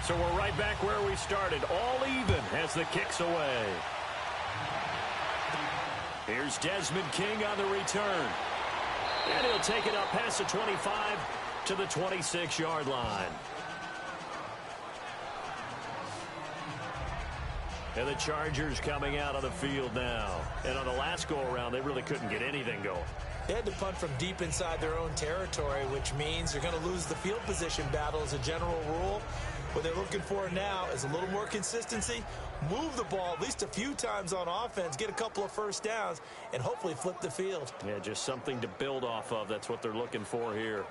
So we're right back where we started, all even as the kick's away. Here's Desmond King on the return. And he'll take it up past the 25 to the 26-yard line. And the Chargers coming out on the field now. And on the last go-around, they really couldn't get anything going. They had to punt from deep inside their own territory, which means they're going to lose the field position battle as a general rule. What they're looking for now is a little more consistency, move the ball at least a few times on offense, get a couple of first downs, and hopefully flip the field. Yeah, just something to build off of. That's what they're looking for here.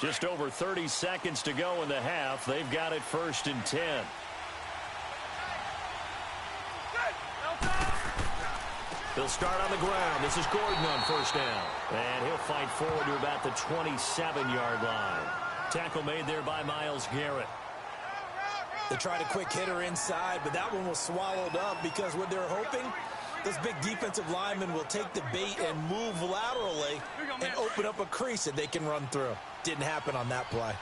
Just over 30 seconds to go in the half. They've got it 1st and 10. They'll start on the ground. This is Gordon on 1st down. And he'll fight forward to about the 27-yard line. Tackle made there by Myles Garrett. They tried a quick hitter inside, but that one was swallowed up because what they're hoping, this big defensive lineman will take the bait and move laterally and open up a crease that they can run through. Didn't happen on that play.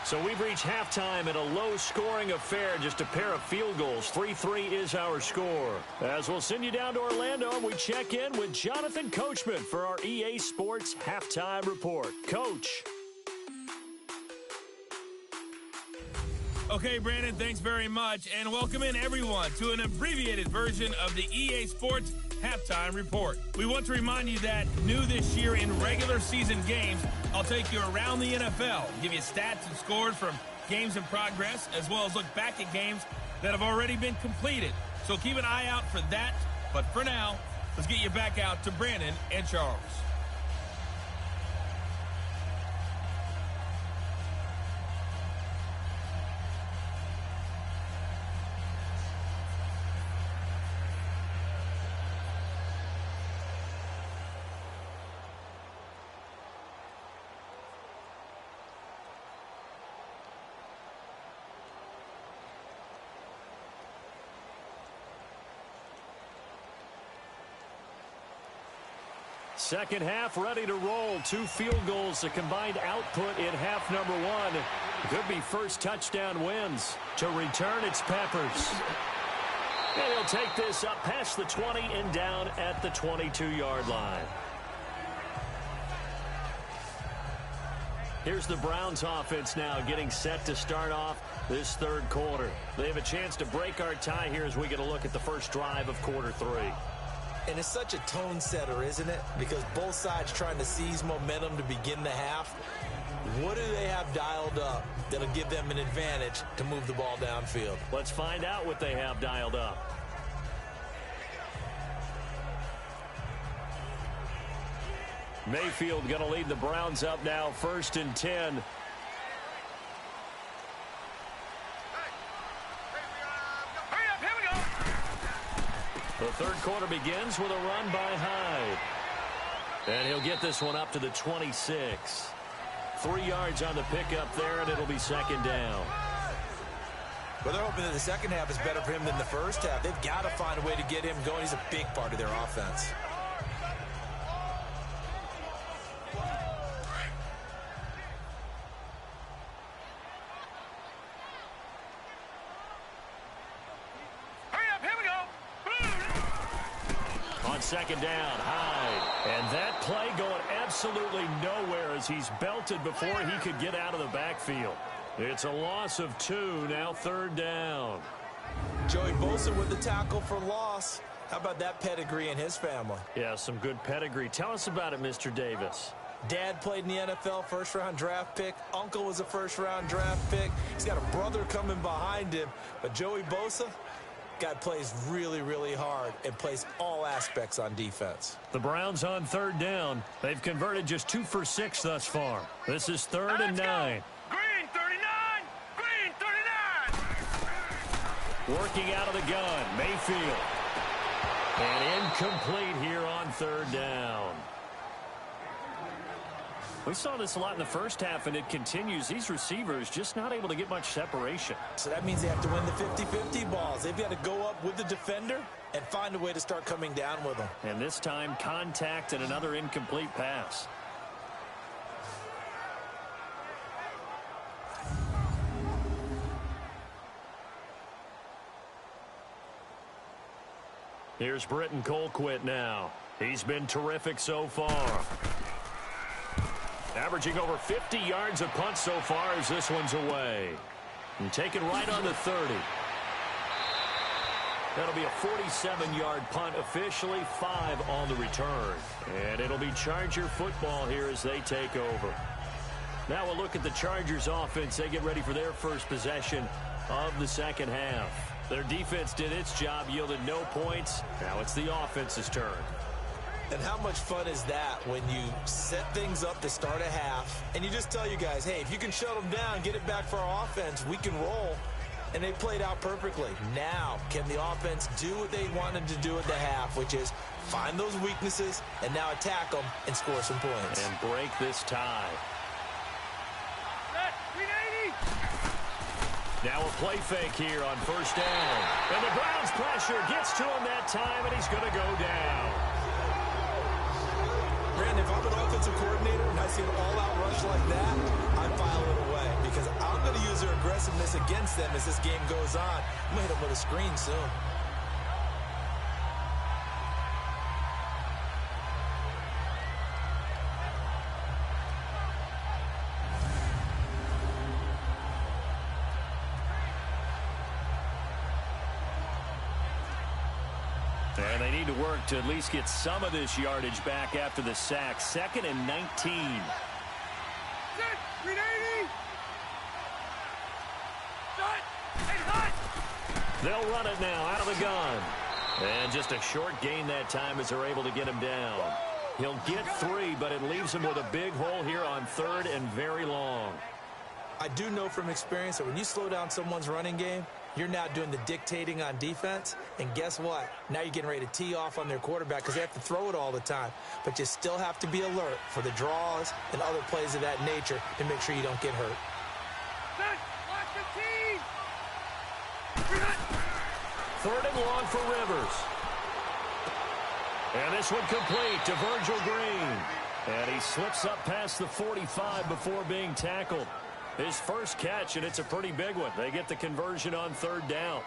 So we've reached halftime in a low-scoring affair, just a pair of field goals. 3-3 is our score. As we'll send you down to Orlando, we check in with Jonathan Coachman for our EA Sports Halftime Report. Coach. Okay, Brandon, thanks very much, and welcome in everyone to an abbreviated version of the EA Sports Halftime Report. We want to remind you that new this year in regular season games, I'll take you around the NFL, give you stats and scores from games in progress, as well as look back at games that have already been completed. So keep an eye out for that. But for now, let's get you back out to Brandon and Charles. Second half ready to roll. 2 field goals, the combined output in half number 1. Could be first touchdown wins. To return, it's Peppers. And he'll take this up past the 20 and down at the 22-yard line. Here's the Browns offense now getting set to start off this third quarter. They have a chance to break our tie here as we get a look at the first drive of quarter 3. And it's such a tone setter, isn't it? Because both sides trying to seize momentum to begin the half. What do they have dialed up that'll give them an advantage to move the ball downfield? Let's find out what they have dialed up. Mayfield going to lead the Browns up now, 1st and 10. The third quarter begins with a run by Hyde. And he'll get this one up to the 26. 3 yards on the pickup there, and it'll be 2nd down. Well, they're hoping that the second half is better for him than the first half. They've got to find a way to get him going. He's a big part of their offense. On 2nd down, Hyde. And that play going absolutely nowhere as he's belted before he could get out of the backfield. It's a loss of 2, now 3rd down. Joey Bosa with the tackle for loss. How about that pedigree in his family? Yeah, some good pedigree. Tell us about it, Mr. Davis. Dad played in the NFL, first-round draft pick. Uncle was a first-round draft pick. He's got a brother coming behind him. But Joey Bosa, guy plays really, really hard and plays all aspects on defense. The Browns on third down. They've converted just 2 for 6 thus far. This is 3rd and 9. Green 39! Green 39! Working out of the gun, Mayfield. And incomplete here on 3rd down. We saw this a lot in the first half, and it continues. These receivers just not able to get much separation. So that means they have to win the 50-50 balls. They've got to go up with the defender and find a way to start coming down with them. And this time, contact and another incomplete pass. Here's Britton Colquitt now. He's been terrific so far. Averaging over 50 yards a punt so far as this one's away. And taken right on the 30. That'll be a 47-yard punt, officially 5 on the return. And it'll be Charger football here as they take over. Now we'll look at the Chargers offense. They get ready for their first possession of the second half. Their defense did its job, yielded no points. Now it's the offense's turn. And how much fun is that when you set things up to start a half and you just tell you guys, hey, if you can shut them down, get it back for our offense, we can roll. And they played out perfectly. Now, can the offense do what they wanted to do at the half, which is find those weaknesses and now attack them and score some points. And break this tie. Now a play fake here on first down. And the Browns pressure gets to him that time, and he's going to go down. Brandon, if I'm an offensive coordinator and I see an all-out rush like that, I file it away because I'm going to use their aggressiveness against them as this game goes on. I'm going to hit them with a screen soon. And they need to work to at least get some of this yardage back after the sack. 2nd and 19. They'll run it now out of the gun. And just a short gain that time as they're able to get him down. He'll get 3, but it leaves him with a big hole here on 3rd and very long. I do know from experience that when you slow down someone's running game, you're now doing the dictating on defense, and guess what? Now you're getting ready to tee off on their quarterback because they have to throw it all the time. But you still have to be alert for the draws and other plays of that nature to make sure you don't get hurt. Third and long for Rivers. And this one complete to Virgil Green. And he slips up past the 45 before being tackled. His first catch, and it's a pretty big one. They get the conversion on 3rd down.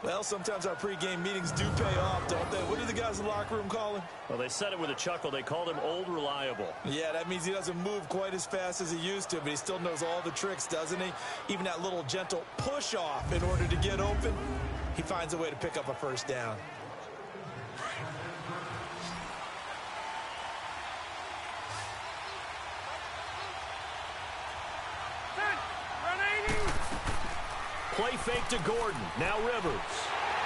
Well, sometimes our pregame meetings do pay off, don't they? What do the guys in the locker room call him? Well, they said it with a chuckle. They called him Old Reliable. Yeah, that means he doesn't move quite as fast as he used to, but he still knows all the tricks, doesn't he? Even that little gentle push-off in order to get open, he finds a way to pick up a first down. Play fake to Gordon. Now Rivers.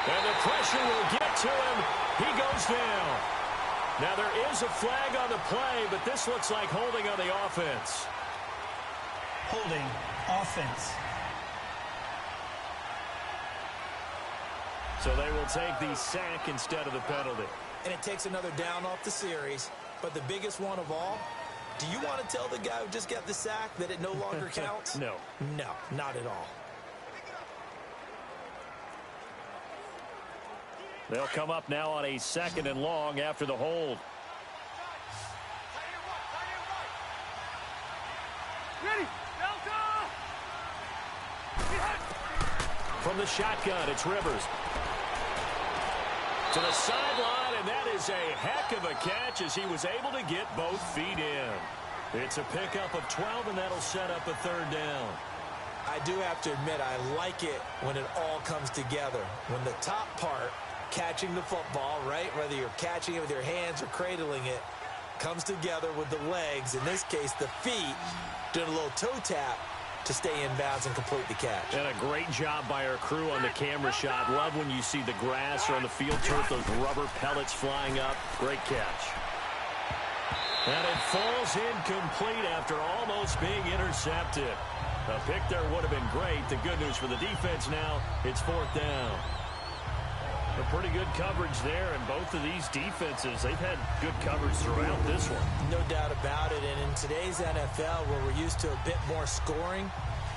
And the pressure will get to him. He goes down. Now there is a flag on the play, but this looks like holding on the offense. Holding offense. So they will take the sack instead of the penalty. And it takes another down off the series. But the biggest one of all, do you want to tell the guy who just got the sack that it no longer counts? No. No, not at all. They'll come up now on a 2nd and long after the hold. Ready, Delta! From the shotgun, it's Rivers. To the sideline, and that is a heck of a catch as he was able to get both feet in. It's a pickup of 12, and that'll set up a 3rd down. I do have to admit, I like it when it all comes together. When the top part catching the football, right? Whether you're catching it with your hands or cradling it, comes together with the legs, in this case the feet, doing a little toe tap to stay in bounds and complete the catch. And a great job by our crew on the camera shot. Love when you see the grass or on the field turf, those rubber pellets flying up. Great catch. And it falls incomplete after almost being intercepted. A pick there would have been great. The good news for the defense now, it's 4th down. A pretty good coverage there, and both of these defenses, they've had good coverage throughout this one. No doubt about it, and in today's NFL, where we're used to a bit more scoring,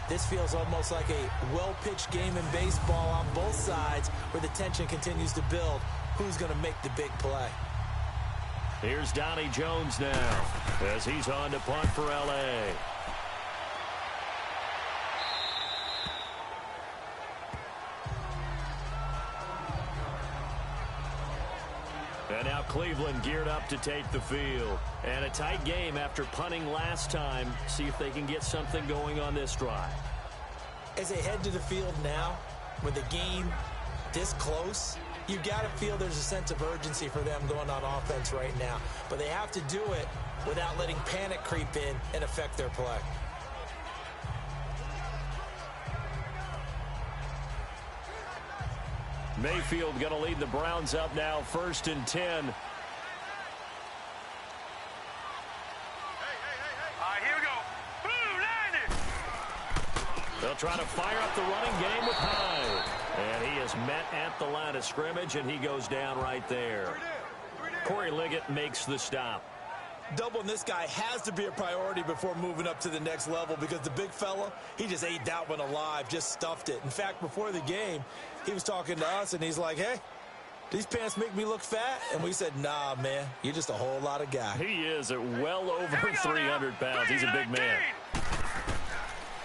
this feels almost like a well-pitched game in baseball on both sides, where the tension continues to build. Who's going to make the big play? Here's Donnie Jones now, as he's on to punt for L.A. And now Cleveland geared up to take the field. And a tight game after punting last time. See if they can get something going on this drive. As they head to the field now, with the game this close, you got to feel there's a sense of urgency for them going on offense right now. But they have to do it without letting panic creep in and affect their play. Mayfield going to lead the Browns up now, 1st and 10. Here we go. Blue 90. They'll try to fire up the running game with Hyde. And he is met at the line of scrimmage, and he goes down right there. Corey Liggett makes the stop. Doubling this guy has to be a priority before moving up to the next level, because the big fella, he just ate that one alive, just stuffed it. In fact, before the game, he was talking to us, and he's like, hey, these pants make me look fat? And we said, nah, man, you're just a whole lot of guy. He is at well over 300 pounds. He's a big man.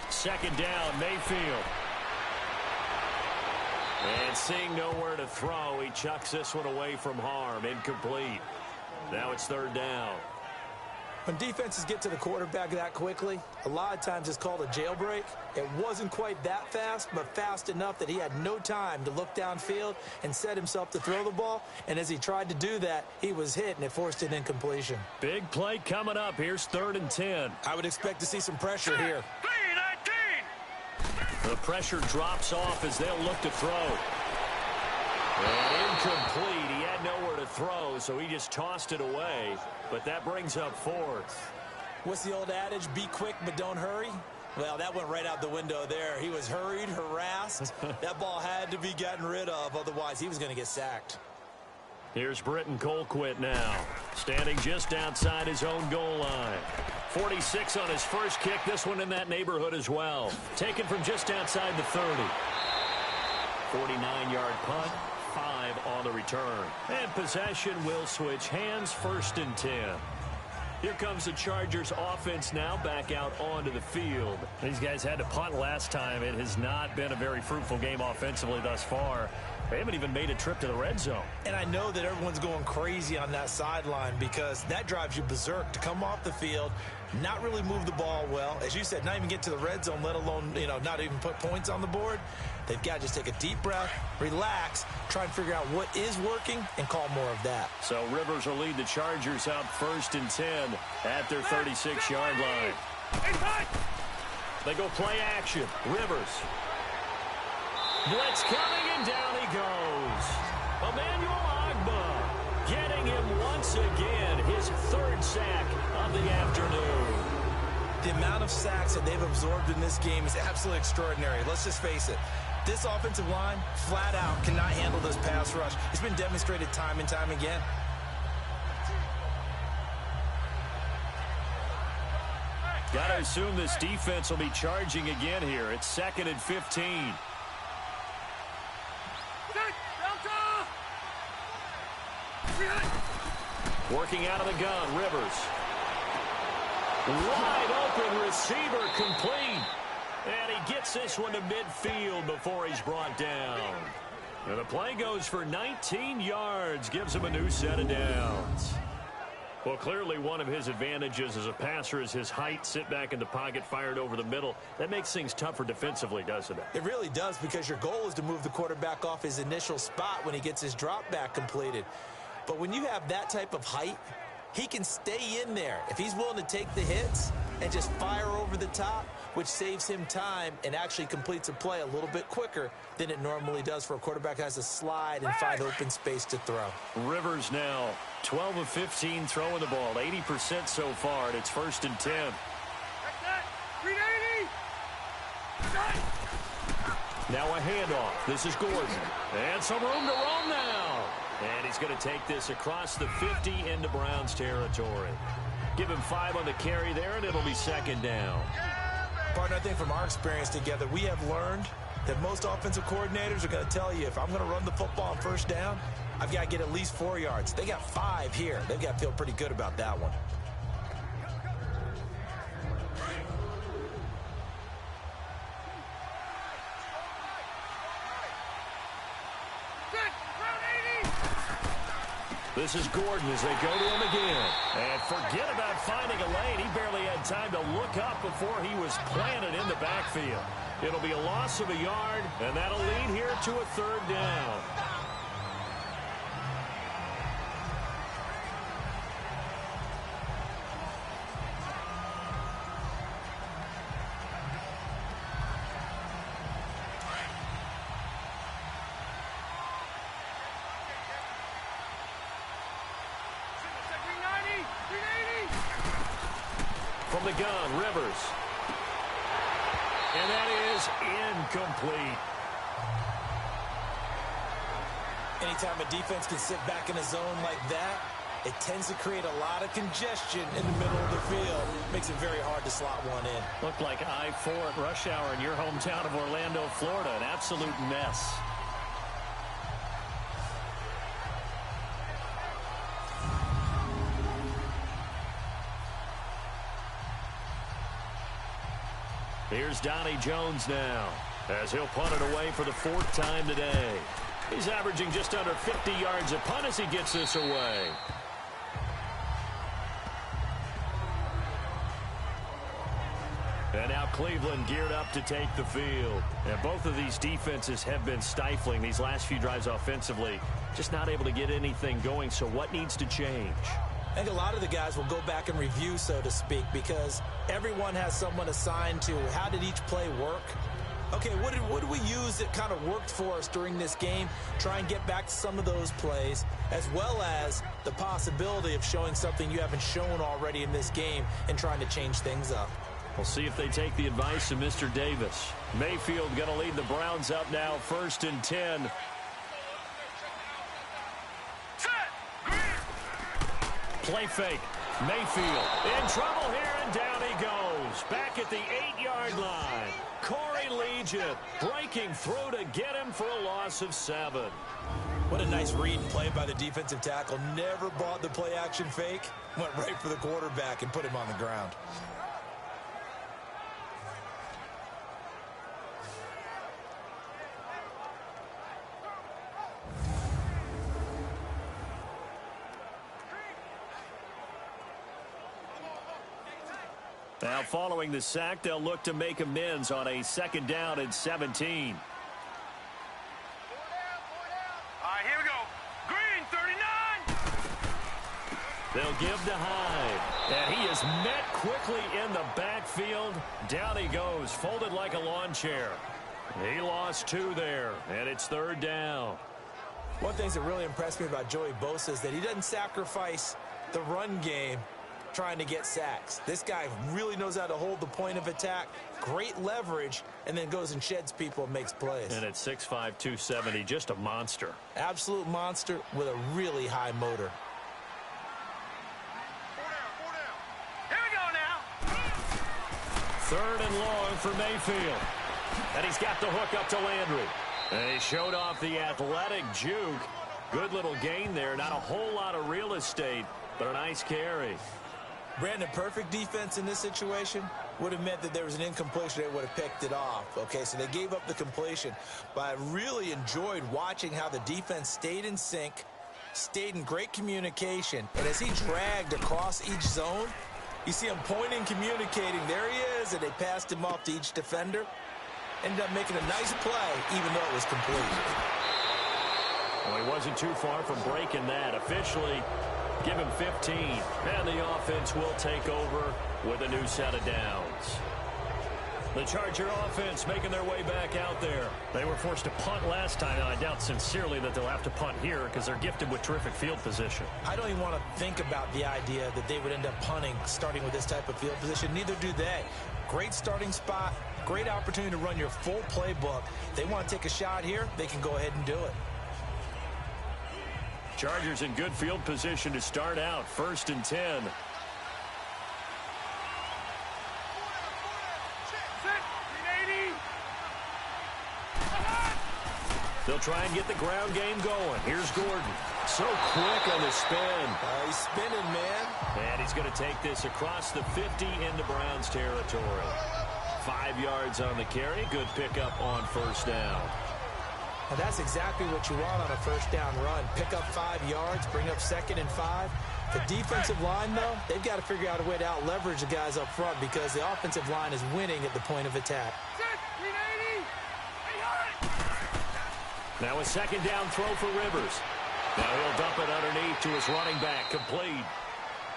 2nd down, Mayfield. And seeing nowhere to throw, he chucks this one away from harm. Incomplete. Now it's 3rd down. When defenses get to the quarterback that quickly, a lot of times it's called a jailbreak. It wasn't quite that fast, but fast enough that he had no time to look downfield and set himself to throw the ball. And as he tried to do that, he was hit, and it forced an incompletion. Big play coming up. Here's 3rd and 10. I would expect to see some pressure here. The pressure drops off as they'll look to throw. And incomplete. He had nowhere to throw, so he just tossed it away. But that brings up 4th. What's the old adage? Be quick, but don't hurry. Well, that went right out the window there. He was hurried, harassed. That ball had to be gotten rid of, otherwise he was going to get sacked. Here's Britton Colquitt now, standing just outside his own goal line. 46 on his first kick, this one in that neighborhood as well. Taken from just outside the 30. 49-yard punt, 5 on the return. And possession will switch hands, 1st and 10. Here comes the Chargers offense now back out onto the field. These guys had to punt last time. It has not been a very fruitful game offensively thus far. They haven't even made a trip to the red zone. And I know that everyone's going crazy on that sideline, because that drives you berserk to come off the field, not really move the ball well. As you said, not even get to the red zone, let alone, not even put points on the board. They've got to just take a deep breath, relax, try and figure out what is working, and call more of that. So Rivers will lead the Chargers up 1st and 10 at their 36-yard line. They go play action. Rivers. Blitz coming, and down he goes. Emmanuel Agba getting him once again, his 3rd sack of the afternoon. The amount of sacks that they've absorbed in this game is absolutely extraordinary. Let's just face it. This offensive line, flat out, cannot handle this pass rush. It's been demonstrated time and time again. Got to assume this defense will be charging again here. It's 2nd and 15. Working out of the gun, Rivers. Wide open receiver, complete. And he gets this one to midfield before he's brought down. And the play goes for 19 yards, gives him a new set of downs. Well, clearly one of his advantages as a passer is his height. Sit back in the pocket, fired over the middle. That makes things tougher defensively, doesn't it? It really does, because your goal is to move the quarterback off his initial spot when he gets his drop back completed. But when you have that type of height, he can stay in there if he's willing to take the hits and just fire over the top, which saves him time and actually completes a play a little bit quicker than it normally does for a quarterback who has to slide and find open space to throw. Rivers now 12 of 15 throwing the ball, 80% so far, and it's 1st and 10. Now a handoff. This is Gordon. And some room to roam now. And he's going to take this across the 50 into Browns territory. Give him 5 on the carry there, and it'll be 2nd down. Partner, I think from our experience together, we have learned that most offensive coordinators are going to tell you, if I'm going to run the football on 1st down, I've got to get at least 4 yards. They got 5 here. They've got to feel pretty good about that one. This is Gordon as they go to him again. And forget about finding a lane. He barely had time to look up before he was planted in the backfield. It'll be a loss of a yard, and that'll lead here to a 3rd down. From the gun, Rivers. And that is incomplete. Anytime a defense can sit back in a zone like that, it tends to create a lot of congestion in the middle of the field. Makes it very hard to slot one in. Looked like I-4 at rush hour in your hometown of Orlando, Florida. An absolute mess. Here's Donnie Jones now, as he'll punt it away for the 4th time today. He's averaging just under 50 yards a punt as he gets this away. And now Cleveland geared up to take the field. And both of these defenses have been stifling these last few drives offensively. Just not able to get anything going, so what needs to change? I think a lot of the guys will go back and review, so to speak, because everyone has someone assigned to how did each play work. Okay, what did we use that kind of worked for us during this game? Try and get back to some of those plays, as well as the possibility of showing something you haven't shown already in this game and trying to change things up. We'll see if they take the advice of Mr. Davis. Mayfield going to lead the Browns up now, 1st and 10. Play fake. Mayfield in trouble here, and down he goes. Back at the 8-yard line. Corey Legion breaking through to get him for a loss of 7. What a nice read and play by the defensive tackle. Never brought the play action fake. Went right for the quarterback and put him on the ground. Now following the sack, they'll look to make amends on a 2nd down and 17. All right, here we go. Green, 39. They'll give to Hyde. And he is met quickly in the backfield. Down he goes, folded like a lawn chair. He lost 2 there, and it's 3rd down. One of the things that really impressed me about Joey Bosa is that he doesn't sacrifice the run game trying to get sacks. This guy really knows how to hold the point of attack, great leverage, and then goes and sheds people and makes plays. And at 6'5", 270, just a monster. Absolute monster with a really high motor. Here we go now. 3rd and long for Mayfield. And he's got the hook up to Landry. And he showed off the athletic juke. Good little gain there. Not a whole lot of real estate, but a nice carry. Brandon, perfect defense in this situation would have meant that there was an incompletion. They would have picked it off. Okay, so they gave up the completion. But I really enjoyed watching how the defense stayed in sync, stayed in great communication, and as he dragged across each zone, you see him pointing, communicating. There he is, and they passed him off to each defender. Ended up making a nice play, even though it was complete. Well, he wasn't too far from breaking that. Officially, give him 15. And the offense will take over with a new set of downs. The Charger offense making their way back out there. They were forced to punt last time, and I doubt sincerely that they'll have to punt here because they're gifted with terrific field position. I don't even want to think about the idea that they would end up punting starting with this type of field position. Neither do they. Great starting spot, great opportunity to run your full playbook. If they want to take a shot here, they can go ahead and do it. Chargers in good field position to start out. 1st and 10. They'll try and get the ground game going. Here's Gordon. So quick on the spin. He's spinning, man. And he's going to take this across the 50 into Browns territory. 5 yards on the carry. Good pickup on 1st down. And that's exactly what you want on a 1st down run. Pick up 5 yards, bring up 2nd and 5. The defensive line, though, they've got to figure out a way to out-leverage the guys up front because the offensive line is winning at the point of attack. Now a 2nd down throw for Rivers. Now he'll dump it underneath to his running back. Complete.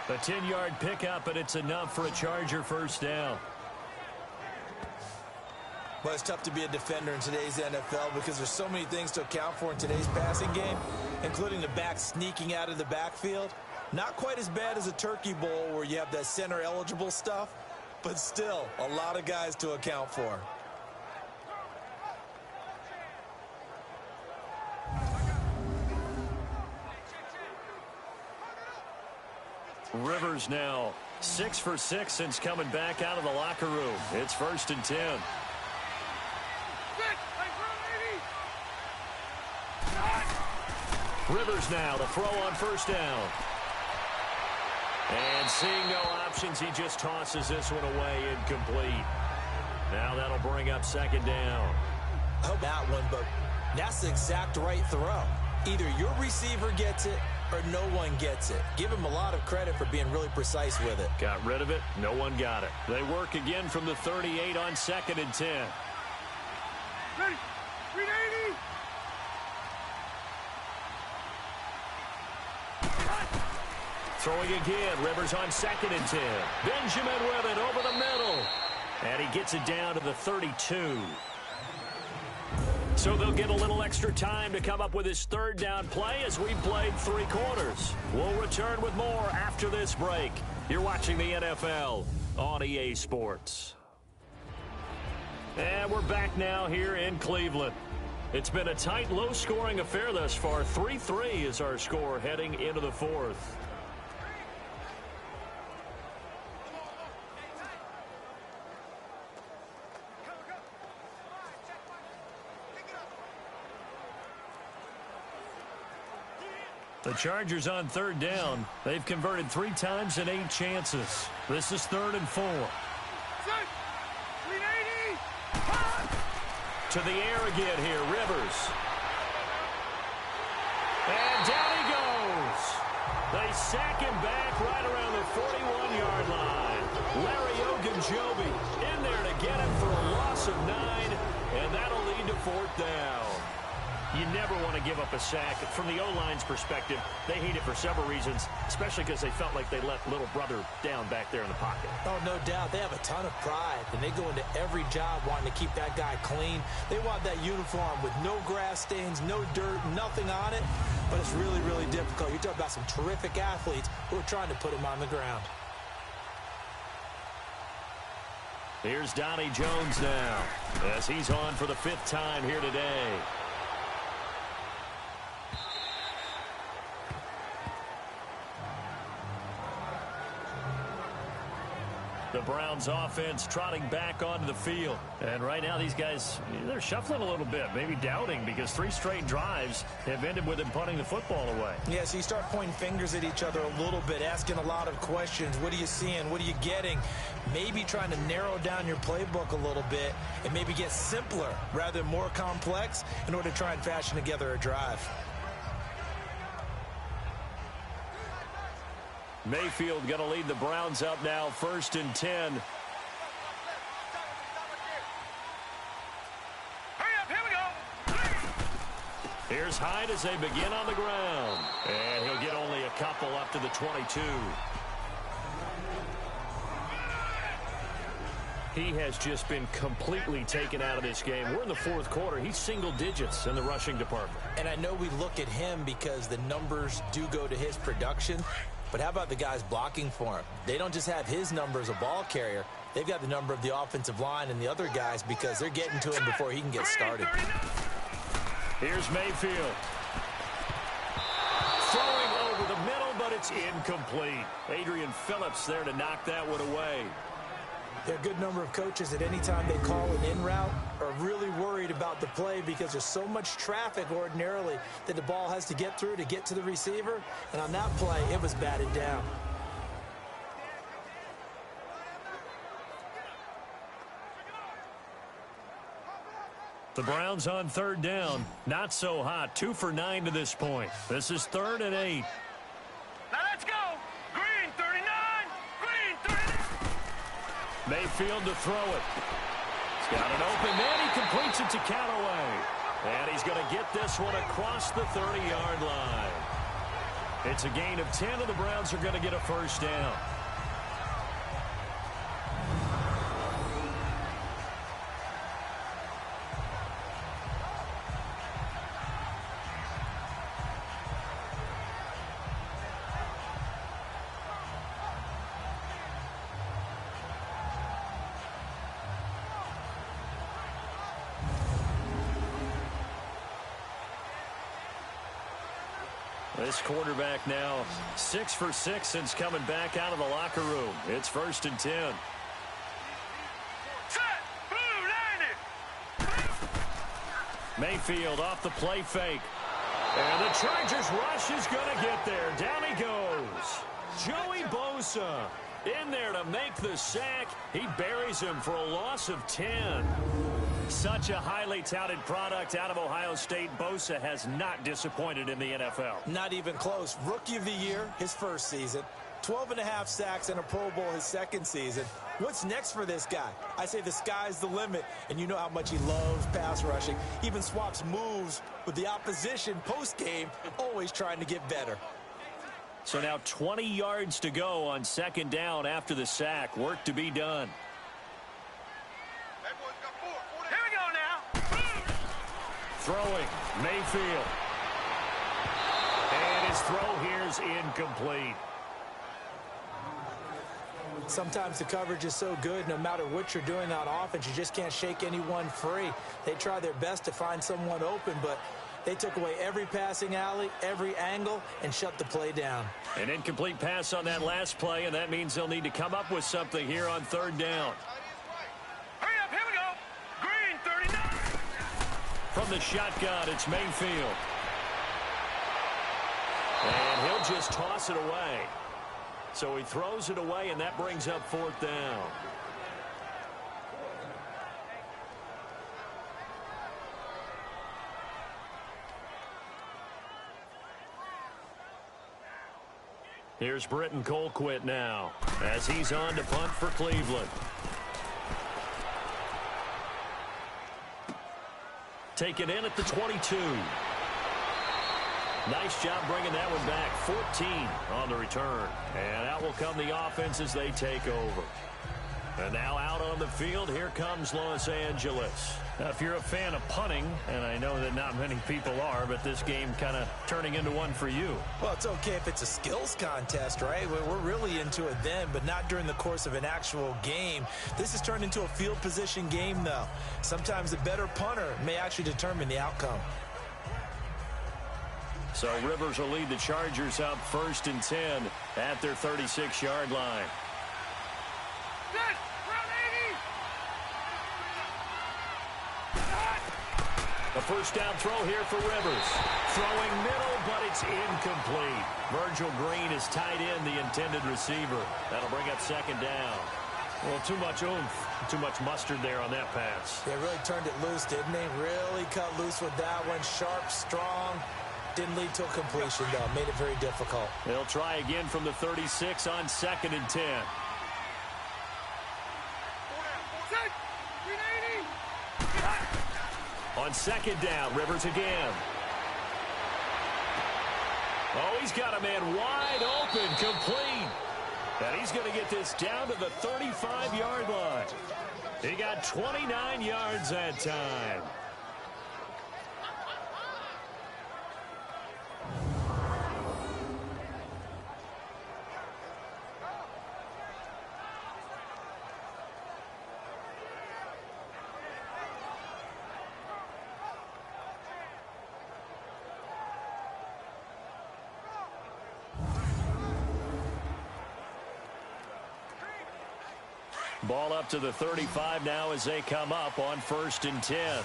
A 10-yard pickup, and it's enough for a Charger 1st down. Well, it's tough to be a defender in today's NFL because there's so many things to account for in today's passing game, including the back sneaking out of the backfield. Not quite as bad as a turkey bowl where you have that center-eligible stuff, but still a lot of guys to account for. Rivers now 6 for 6 since coming back out of the locker room. It's 1st and 10. Rivers now the throw on 1st down. And seeing no options, he just tosses this one away, incomplete. Now that'll bring up 2nd down. I hope that one, but that's the exact right throw. Either your receiver gets it or no one gets it. Give him a lot of credit for being really precise with it. Got rid of it. No one got it. They work again from the 38 on 2nd and 10. Ready. 380. Throwing again. Rivers on 2nd and 10. Benjamin with it over the middle. And he gets it down to the 32. So they'll get a little extra time to come up with his 3rd down play as we played 3 quarters. We'll return with more after this break. You're watching the NFL on EA Sports. And we're back now here in Cleveland. It's been a tight, low-scoring affair thus far. 3-3 is our score heading into the 4th. The Chargers on 3rd down. They've converted 3 times in 8 chances. This is 3rd and 4. To the air again here, Rivers. And down he goes. They sack him back right around the 41-yard line. Larry Ogunjobi in there to get him for a loss of 9, and that'll lead to 4th down. You never want to give up a sack. From the O-line's perspective, they hate it for several reasons, especially because they felt like they let little brother down back there in the pocket. Oh, no doubt. They have a ton of pride, and they go into every job wanting to keep that guy clean. They want that uniform with no grass stains, no dirt, nothing on it, but it's really, really difficult. You're talking about some terrific athletes who are trying to put him on the ground. Here's Donnie Jones now, as he's on for the 5th time here today. The Browns offense trotting back onto the field. And right now these guys, they're shuffling a little bit, maybe doubting, because 3 straight drives have ended with them punting the football away. Yeah, so you start pointing fingers at each other a little bit, asking a lot of questions. What are you seeing? What are you getting? Maybe trying to narrow down your playbook a little bit and maybe get simpler rather than more complex in order to try and fashion together a drive. Mayfield going to lead the Browns up now, 1st and 10. Hurry up, here we go. Here's Hyde as they begin on the ground. And he'll get only a couple up to the 22. He has just been completely taken out of this game. We're in the 4th quarter. He's single digits in the rushing department. And I know we look at him because the numbers do go to his production. But how about the guys blocking for him? They don't just have his number as a ball carrier. They've got the number of the offensive line and the other guys because they're getting to him before he can get started. Here's Mayfield. Throwing over the middle, but it's incomplete. Adrian Phillips there to knock that one away. There are a good number of coaches that any time they call an in route are really worried about the play because there's so much traffic ordinarily that the ball has to get through to get to the receiver. And on that play, it was batted down. The Browns on 3rd down. Not so hot. 2 for 9 to this point. This is 3rd and 8. Now let's go. Green 39. Green 39. Mayfield to throw it. He's got an open man. He completes it to Callaway. And he's going to get this one across the 30-yard line. It's a gain of 10, and the Browns are going to get a 1st down. This quarterback now 6 for 6 since coming back out of the locker room. It's 1st and 10. Set. Blue 90. Mayfield off the play fake. And the Chargers rush is going to get there. Down he goes. Joey Bosa in there to make the sack. He buries him for a loss of 10. Such a highly touted product out of Ohio State. Bosa has not disappointed in the NFL. Not even close. Rookie of the year, his 1st season. 12.5 sacks and a Pro Bowl his 2nd season. What's next for this guy? I say the sky's the limit, and you know how much he loves pass rushing. Even swaps moves with the opposition post-game, always trying to get better. So now 20 yards to go on 2nd down after the sack. Work to be done. Here we go now. Throwing, Mayfield. And his throw here's incomplete. Sometimes the coverage is so good, no matter what you're doing on offense, you just can't shake anyone free. They try their best to find someone open, but they took away every passing alley, every angle, and shut the play down. An incomplete pass on that last play, and that means they'll need to come up with something here on 3rd down. Hurry up, here we go. Green 39. From the shotgun, it's Mayfield. And he'll just toss it away. So he throws it away, and that brings up 4th down. Here's Britton Colquitt now as he's on to punt for Cleveland. Taken in at the 22. Nice job bringing that one back. 14 on the return. And out will come the offense as they take over. And now out on the field, here comes Los Angeles. Now, if you're a fan of punting, and I know that not many people are, but this game kind of turning into one for you. Well, it's okay if it's a skills contest, right? We're really into it then, but not during the course of an actual game. This has turned into a field position game, though. Sometimes a better punter may actually determine the outcome. So Rivers will lead the Chargers up 1st and 10 at their 36-yard line. The 1st down throw here for Rivers. Throwing middle, but it's incomplete. Virgil Green is tied in, the intended receiver. That'll bring up 2nd down. Well, too much oomph, too much mustard there on that pass. They really turned it loose, didn't they? Really cut loose with that one. Sharp, strong. Didn't lead to a completion, though. Made it very difficult. They'll try again from the 36 on 2nd and 10. On 2nd down, Rivers again. Oh, he's got a man wide open, complete. And he's going to get this down to the 35-yard line. He got 29 yards that time. Ball up to the 35 now as they come up on 1st and 10.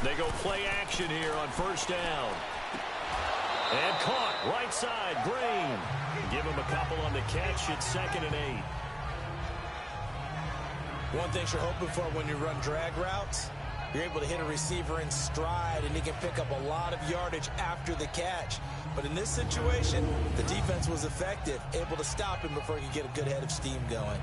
They go play action here on 1st down. And caught right side, Green. Give him a couple on the catch at 2nd and 8. One thing you're hoping for when you run drag routes, you're able to hit a receiver in stride, and he can pick up a lot of yardage after the catch. But in this situation, the defense was effective, able to stop him before he could get a good head of steam going.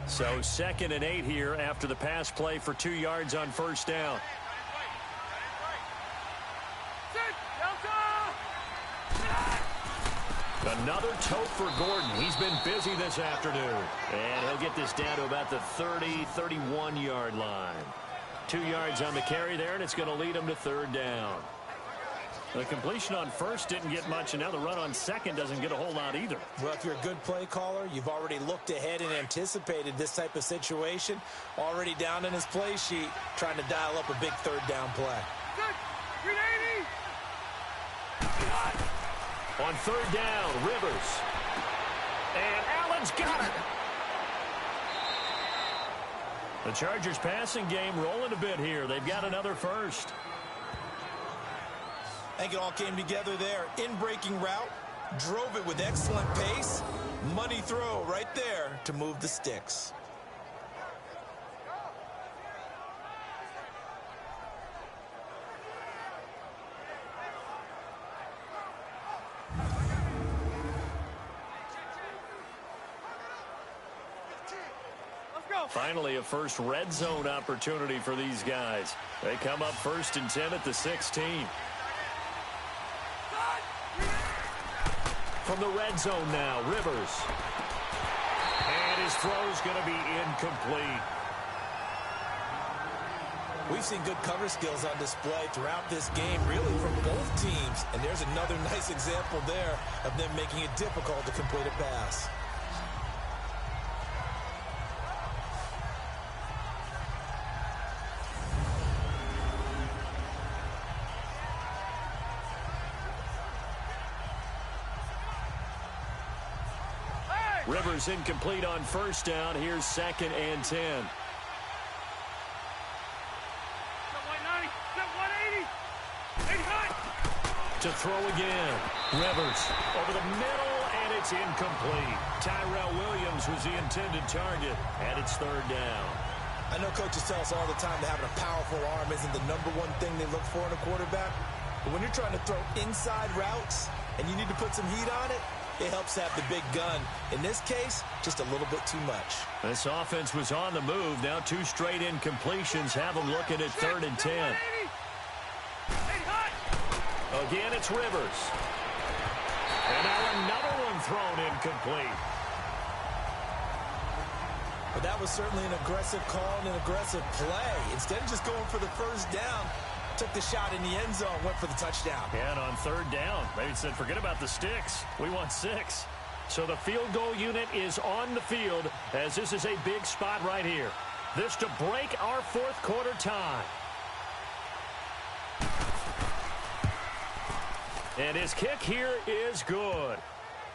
So 2nd and 8 here after the pass play for 2 yards on 1st down. Another tote for Gordon. He's been busy this afternoon. And he'll get this down to about the 30-31-yard line. 2 yards on the carry there, and it's going to lead him to 3rd down. The completion on 1st didn't get much, and now the run on 2nd doesn't get a whole lot either. Well, if you're a good play caller, you've already looked ahead and anticipated this type of situation. Already down in his play sheet, trying to dial up a big 3rd down play. On 3rd down, Rivers. And Allen's got it. The Chargers passing game rolling a bit here. They've got another first. I think it all came together there. In-breaking route, drove it with excellent pace. Money throw right there to move the sticks. Finally, a first red zone opportunity for these guys. They come up 1st and 10 at the 16. From the red zone now, Rivers. And his throw's going to be incomplete. We've seen good cover skills on display throughout this game, really from both teams. And there's another nice example there of them making it difficult to complete a pass. Rivers incomplete on 1st down. Here's 2nd and 10. To throw again. Rivers over the middle, and it's incomplete. Tyrell Williams was the intended target, and it's 3rd down. I know coaches tell us all the time that having a powerful arm isn't the #1 thing they look for in a quarterback. But when you're trying to throw inside routes and you need to put some heat on it, it helps have the big gun. In this case, just a little bit too much. This offense was on the move. Now 2 straight incompletions have them looking at 3rd and 10. Again, it's Rivers. And now another one thrown incomplete. But that was certainly an aggressive call and an aggressive play. Instead of just going for the 1st down, took the shot in the end zone, went for the touchdown. Yeah, and on 3rd down, they said, forget about the sticks. We want 6. So the field goal unit is on the field as this is a big spot right here. This to break our 4th quarter tie. And his kick here is good.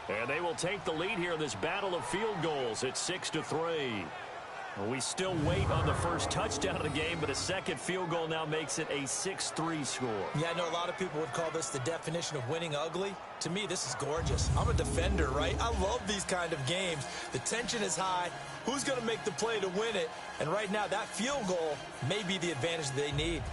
And they will take the lead here in this battle of field goals at 6-3. Well, we still wait on the first touchdown of the game, but a second field goal now makes it a 6-3 score. Yeah, I know a lot of people would call this the definition of winning ugly. To me, this is gorgeous. I'm a defender, right? I love these kind of games. The tension is high. Who's going to make the play to win it? And right now, that field goal may be the advantage they need.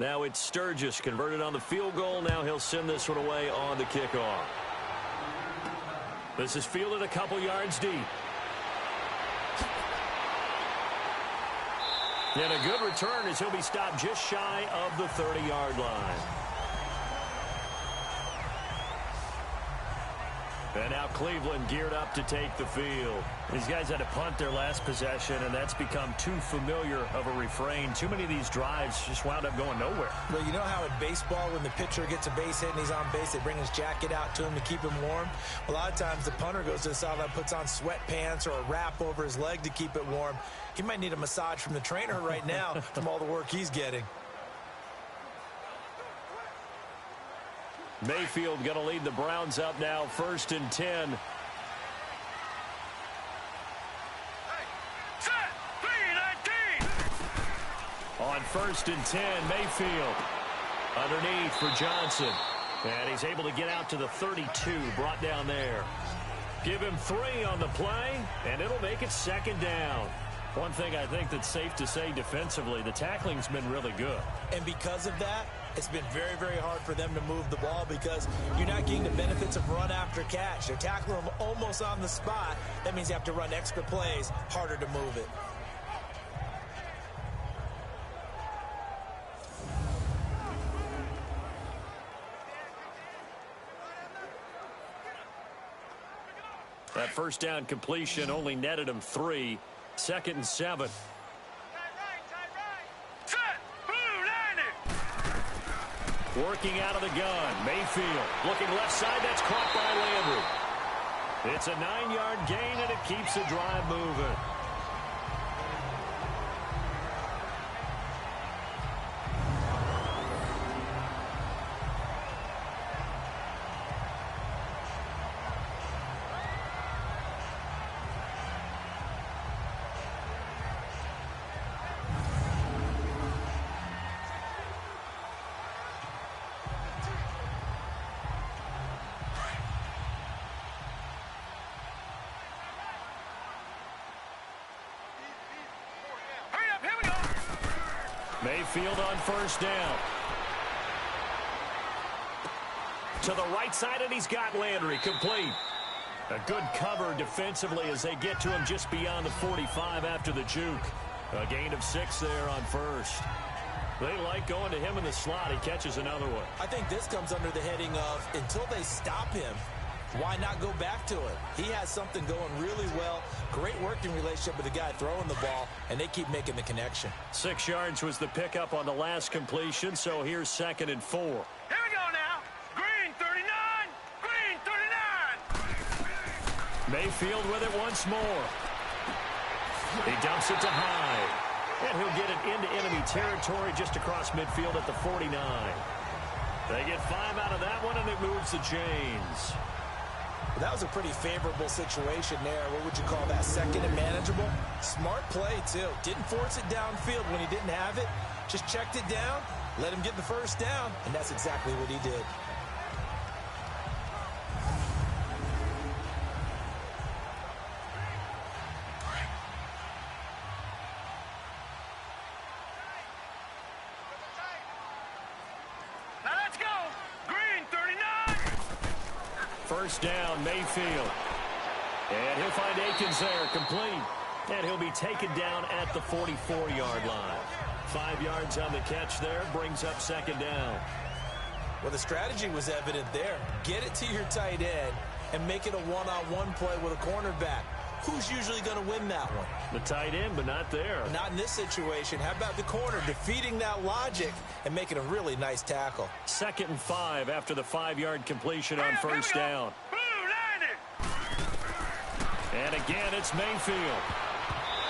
Now it's Sturgis converted on the field goal. Now he'll send this one away on the kickoff. This is fielded a couple yards deep. And a good return as he'll be stopped just shy of the 30-yard line. And now Cleveland geared up to take the field. These guys had to punt their last possession, and that's become too familiar of a refrain. Too many of these drives just wound up going nowhere. Well, you know how in baseball, when the pitcher gets a base hit and he's on base, they bring his jacket out to him to keep him warm? A lot of times the punter goes to the sideline, puts on sweatpants or a wrap over his leg to keep it warm. He might need a massage from the trainer right now from all the work he's getting. Mayfield going to lead the Browns up now, 1st and 10. On 1st and 10, Mayfield underneath for Johnson. And he's able to get out to the 32, brought down there. Give him 3 on the play, and it'll make it 2nd down. One thing I think that's safe to say defensively, the tackling's been really good. And because of that, it's been very, very hard for them to move the ball because you're not getting the benefits of run after catch. They're tackling them almost on the spot. That means you have to run extra plays, harder to move it. That first down completion only netted him 3. 2nd and 7. Working out of the gun. Mayfield looking left side. That's caught by Landry. It's a 9-yard gain, and it keeps the drive moving. Mayfield on 1st down. To the right side, and he's got Landry complete. A good cover defensively as they get to him just beyond the 45 after the juke. A gain of 6 there on 1st. They like going to him in the slot. He catches another one. I think this comes under the heading of until they stop him, why not go back to it? He has something going really well. Great working relationship with the guy throwing the ball, and they keep making the connection. 6 yards was the pickup on the last completion, so here's 2nd and 4. Here we go now. Green 39. Green 39. Mayfield with it once more. He dumps it to Hyde. And he'll get it into enemy territory just across midfield at the 49. They get 5 out of that one, and it moves the chains. That was a pretty favorable situation there. What would you call that? 2nd and manageable? Smart play, too. Didn't force it downfield when he didn't have it. Just checked it down, let him get the 1st down, and that's exactly what he did. Now let's go. Green 39. 1st down, Mayfield. And he'll find Akins there, complete. And he'll be taken down at the 44-yard line. 5 yards on the catch there, brings up 2nd down. Well, the strategy was evident there. Get it to your tight end and make it a one-on-one play with a cornerback. who's usually going to win that one? The tight end, but not there. Not in this situation. How about the corner defeating that logic and making a really nice tackle? 2nd and 5 after the 5-yard completion on first down. And again, it's Mayfield.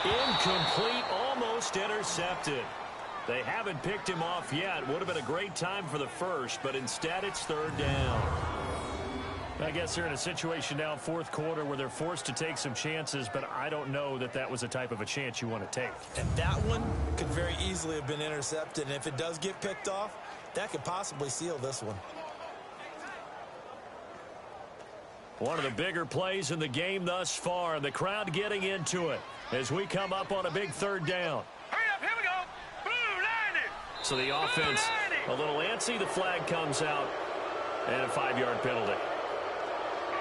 Incomplete, almost intercepted. They haven't picked him off yet. Would have been a great time for the first, but instead it's 3rd down. I guess they're in a situation now, 4th quarter, where they're forced to take some chances, but I don't know that that was the type of a chance you want to take. And that one could very easily have been intercepted, and if it does get picked off, that could possibly seal this one. One of the bigger plays in the game thus far, and the crowd getting into it as we come up on a big 3rd down. Hurry up, here we go. Blue line it. So the offense a little antsy. The flag comes out, and a 5-yard penalty.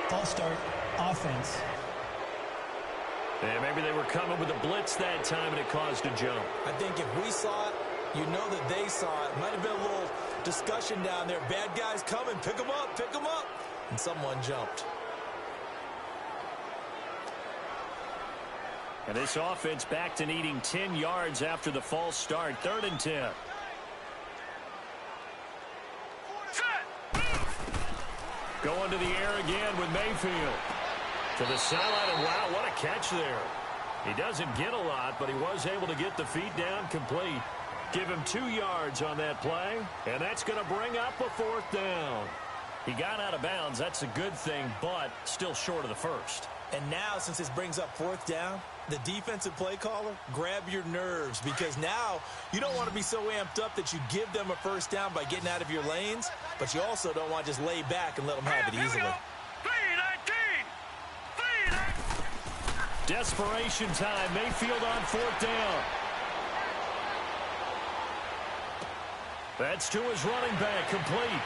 False start, offense. And maybe they were coming with a blitz that time, and it caused a jump. I think if we saw it, you know that they saw it. Might have been a little discussion down there. Bad guys coming. Pick them up, pick them up. And someone jumped. And this offense back to needing 10 yards after the false start. 3rd and 10. Going to the air again with Mayfield. To the sideline, and wow, what a catch there. He doesn't get a lot, but he was able to get the feet down complete. Give him 2 yards on that play, and that's going to bring up a 4th down. He got out of bounds. That's a good thing, but still short of the first. And now, since this brings up 4th down, the defensive play caller, grab your nerves, because now you don't want to be so amped up that you give them a 1st down by getting out of your lanes, but you also don't want to just lay back and let them have it easily. 3-19. Desperation time. Mayfield on 4th down. That's to his running back, complete.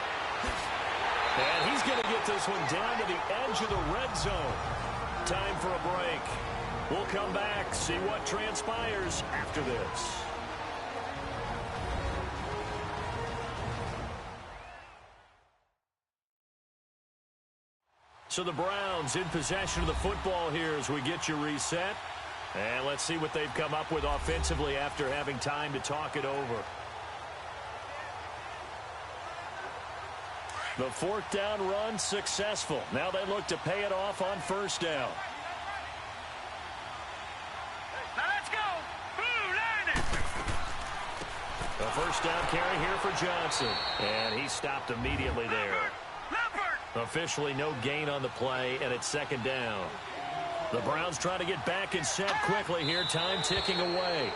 And he's going to get this one down to the edge of the red zone. Time for a break. We'll come back, see what transpires after this. So the Browns in possession of the football here as we get you reset. And let's see what they've come up with offensively after having time to talk it over. The 4th down run successful. Now they look to pay it off on 1st down. Now let's go. Blue line it. The 1st down carry here for Johnson. And he stopped immediately there. Officially no gain on the play, and it's 2nd down. The Browns trying to get back and set quickly here. Time ticking away.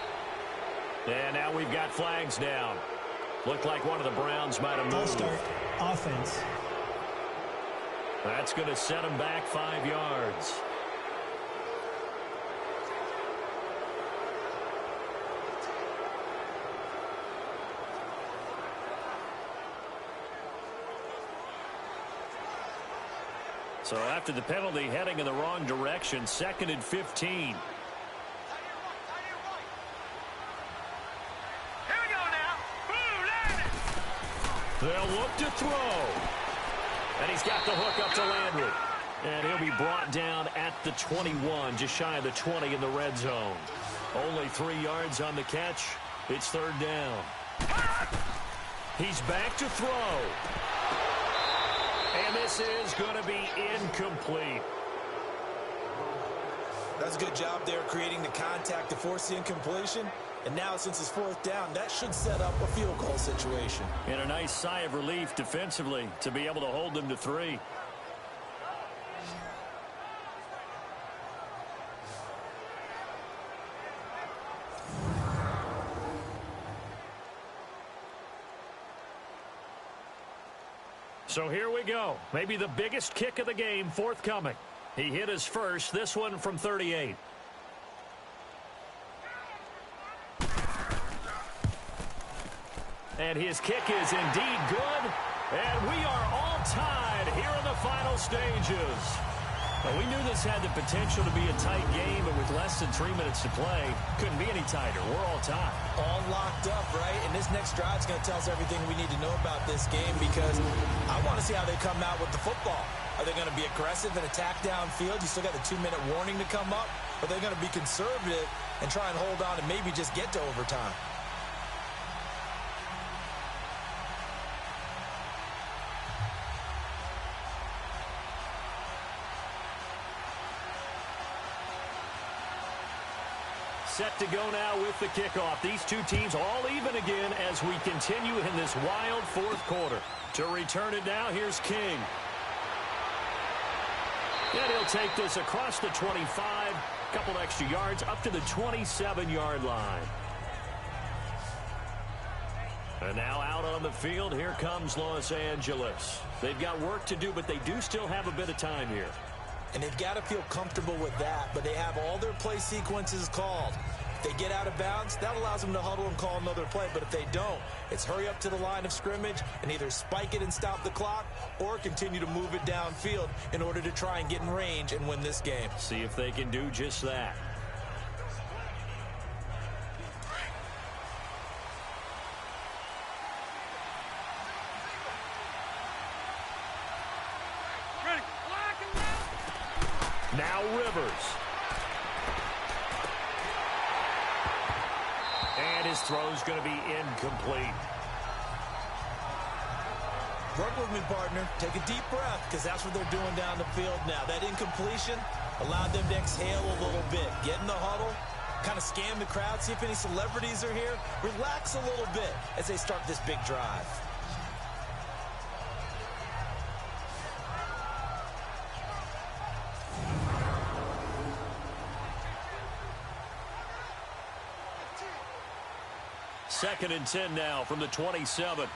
And now we've got flags down. Looked like one of the Browns might have moved. False start, offense. That's going to set them back 5 yards. So after the penalty, heading in the wrong direction, 2nd and 15. Here we go now. Blue line it. They'll look to throw. And he's got the hook up to Landry. And he'll be brought down at the 21, just shy of the 20 in the red zone. Only 3 yards on the catch. It's 3rd down. He's back to throw. And this is going to be incomplete. That's a good job there creating the contact to force the incompletion. And now, since it's 4th down, that should set up a field goal situation. And a nice sigh of relief defensively to be able to hold them to 3. So here we go. Maybe the biggest kick of the game forthcoming. He hit his first, this one from 38. And his kick is indeed good. And we are all tied here in the final stages. Well, we knew this had the potential to be a tight game, but with less than 3 minutes to play, couldn't be any tighter. We're all tied. All locked up, right? And this next drive is going to tell us everything we need to know about this game because I want to see how they come out with the football. Are they going to be aggressive and attack downfield? You still got the 2-minute warning to come up. Or are they going to be conservative and try and hold on and maybe just get to overtime? Set to go now with the kickoff. These two teams all even again as we continue in this wild fourth quarter. To return it now, here's King. And he'll take this across the 25, couple extra yards up to the 27-yard line. And now out on the field, here comes Los Angeles. They've got work to do, but they do still have a bit of time here. And they've got to feel comfortable with that, but they have all their play sequences called. If they get out of bounds, that allows them to huddle and call another play. But if they don't, it's hurry up to the line of scrimmage and either spike it and stop the clock or continue to move it downfield in order to try and get in range and win this game. See if they can do just that. Now Rivers. And his throw's going to be incomplete. Work with me, partner. Take a deep breath because that's what they're doing down the field now. That incompletion allowed them to exhale a little bit. Get in the huddle, kind of scan the crowd, see if any celebrities are here. Relax a little bit as they start this big drive. Second and 10 now from the 27.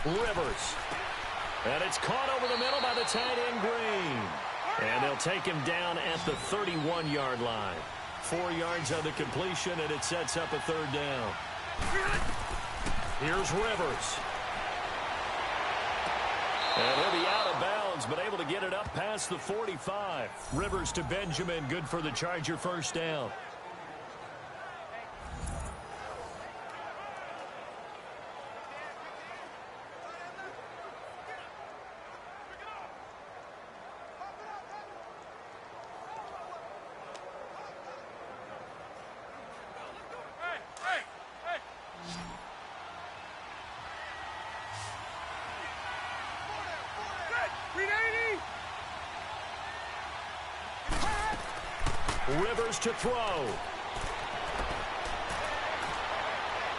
Rivers. And it's caught over the middle by the tight end Green. And they'll take him down at the 31-yard line. 4 yards on the completion, and it sets up a third down. Here's Rivers. And he'll be out of bounds, but able to get it up past the 45. Rivers to Benjamin, good for the Charger first down. Rivers to throw.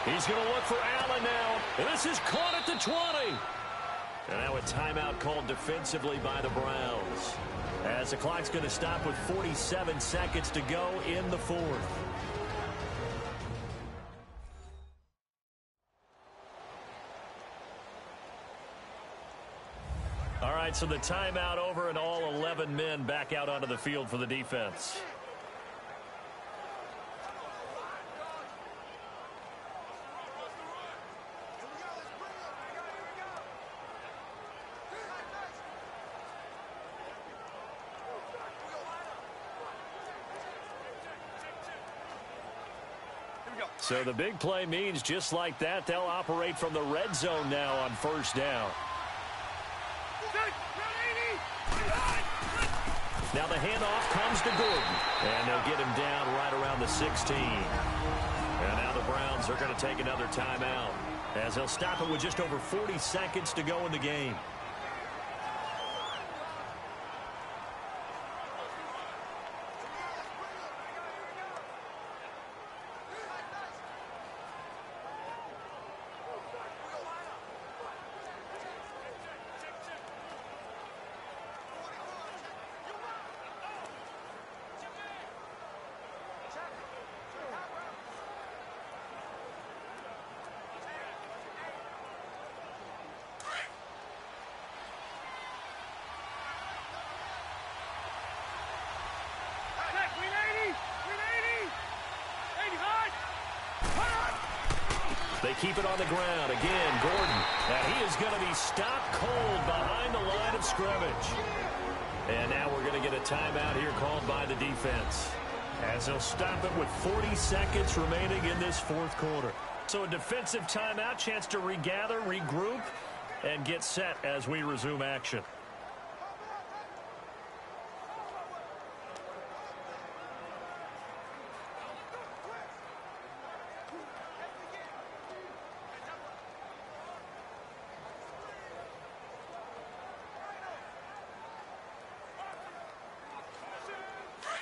He's going to look for Allen now. And this is caught at the 20. And now a timeout called defensively by the Browns. As the clock's going to stop with 47 seconds to go in the fourth. All right, so the timeout over and all 11 men back out onto the field for the defense. So the big play means just like that, they'll operate from the red zone now on first down. Now the handoff comes to Gordon. And they'll get him down right around the 16. And now the Browns are going to take another timeout as they'll stop it with just over 40 seconds to go in the game. They keep it on the ground. Again, Gordon. And he is going to be stopped cold behind the line of scrimmage. And now we're going to get a timeout here called by the defense, as they'll stop it with 40 seconds remaining in this fourth quarter. So a defensive timeout, chance to regather, regroup, and get set as we resume action.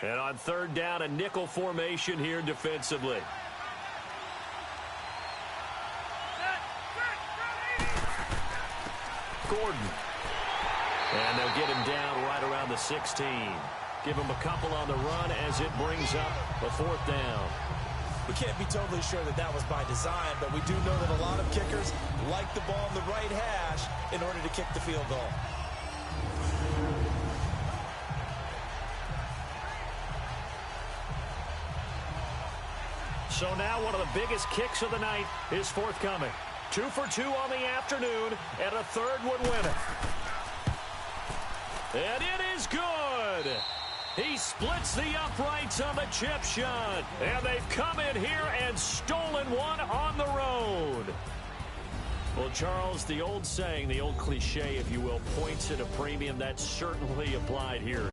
And on third down, a nickel formation here defensively. Gordon. And they'll get him down right around the 16. Give him a couple on the run as it brings up a fourth down. We can't be totally sure that that was by design, but we do know that a lot of kickers like the ball in the right hash in order to kick the field goal. So now one of the biggest kicks of the night is forthcoming. 2 for 2 on the afternoon, and a third would win it. And it is good. He splits the uprights on the chip shot. And they've come in here and stolen one on the road. Well, Charles, the old saying, the old cliche, if you will, points at a premium, that's certainly applied here.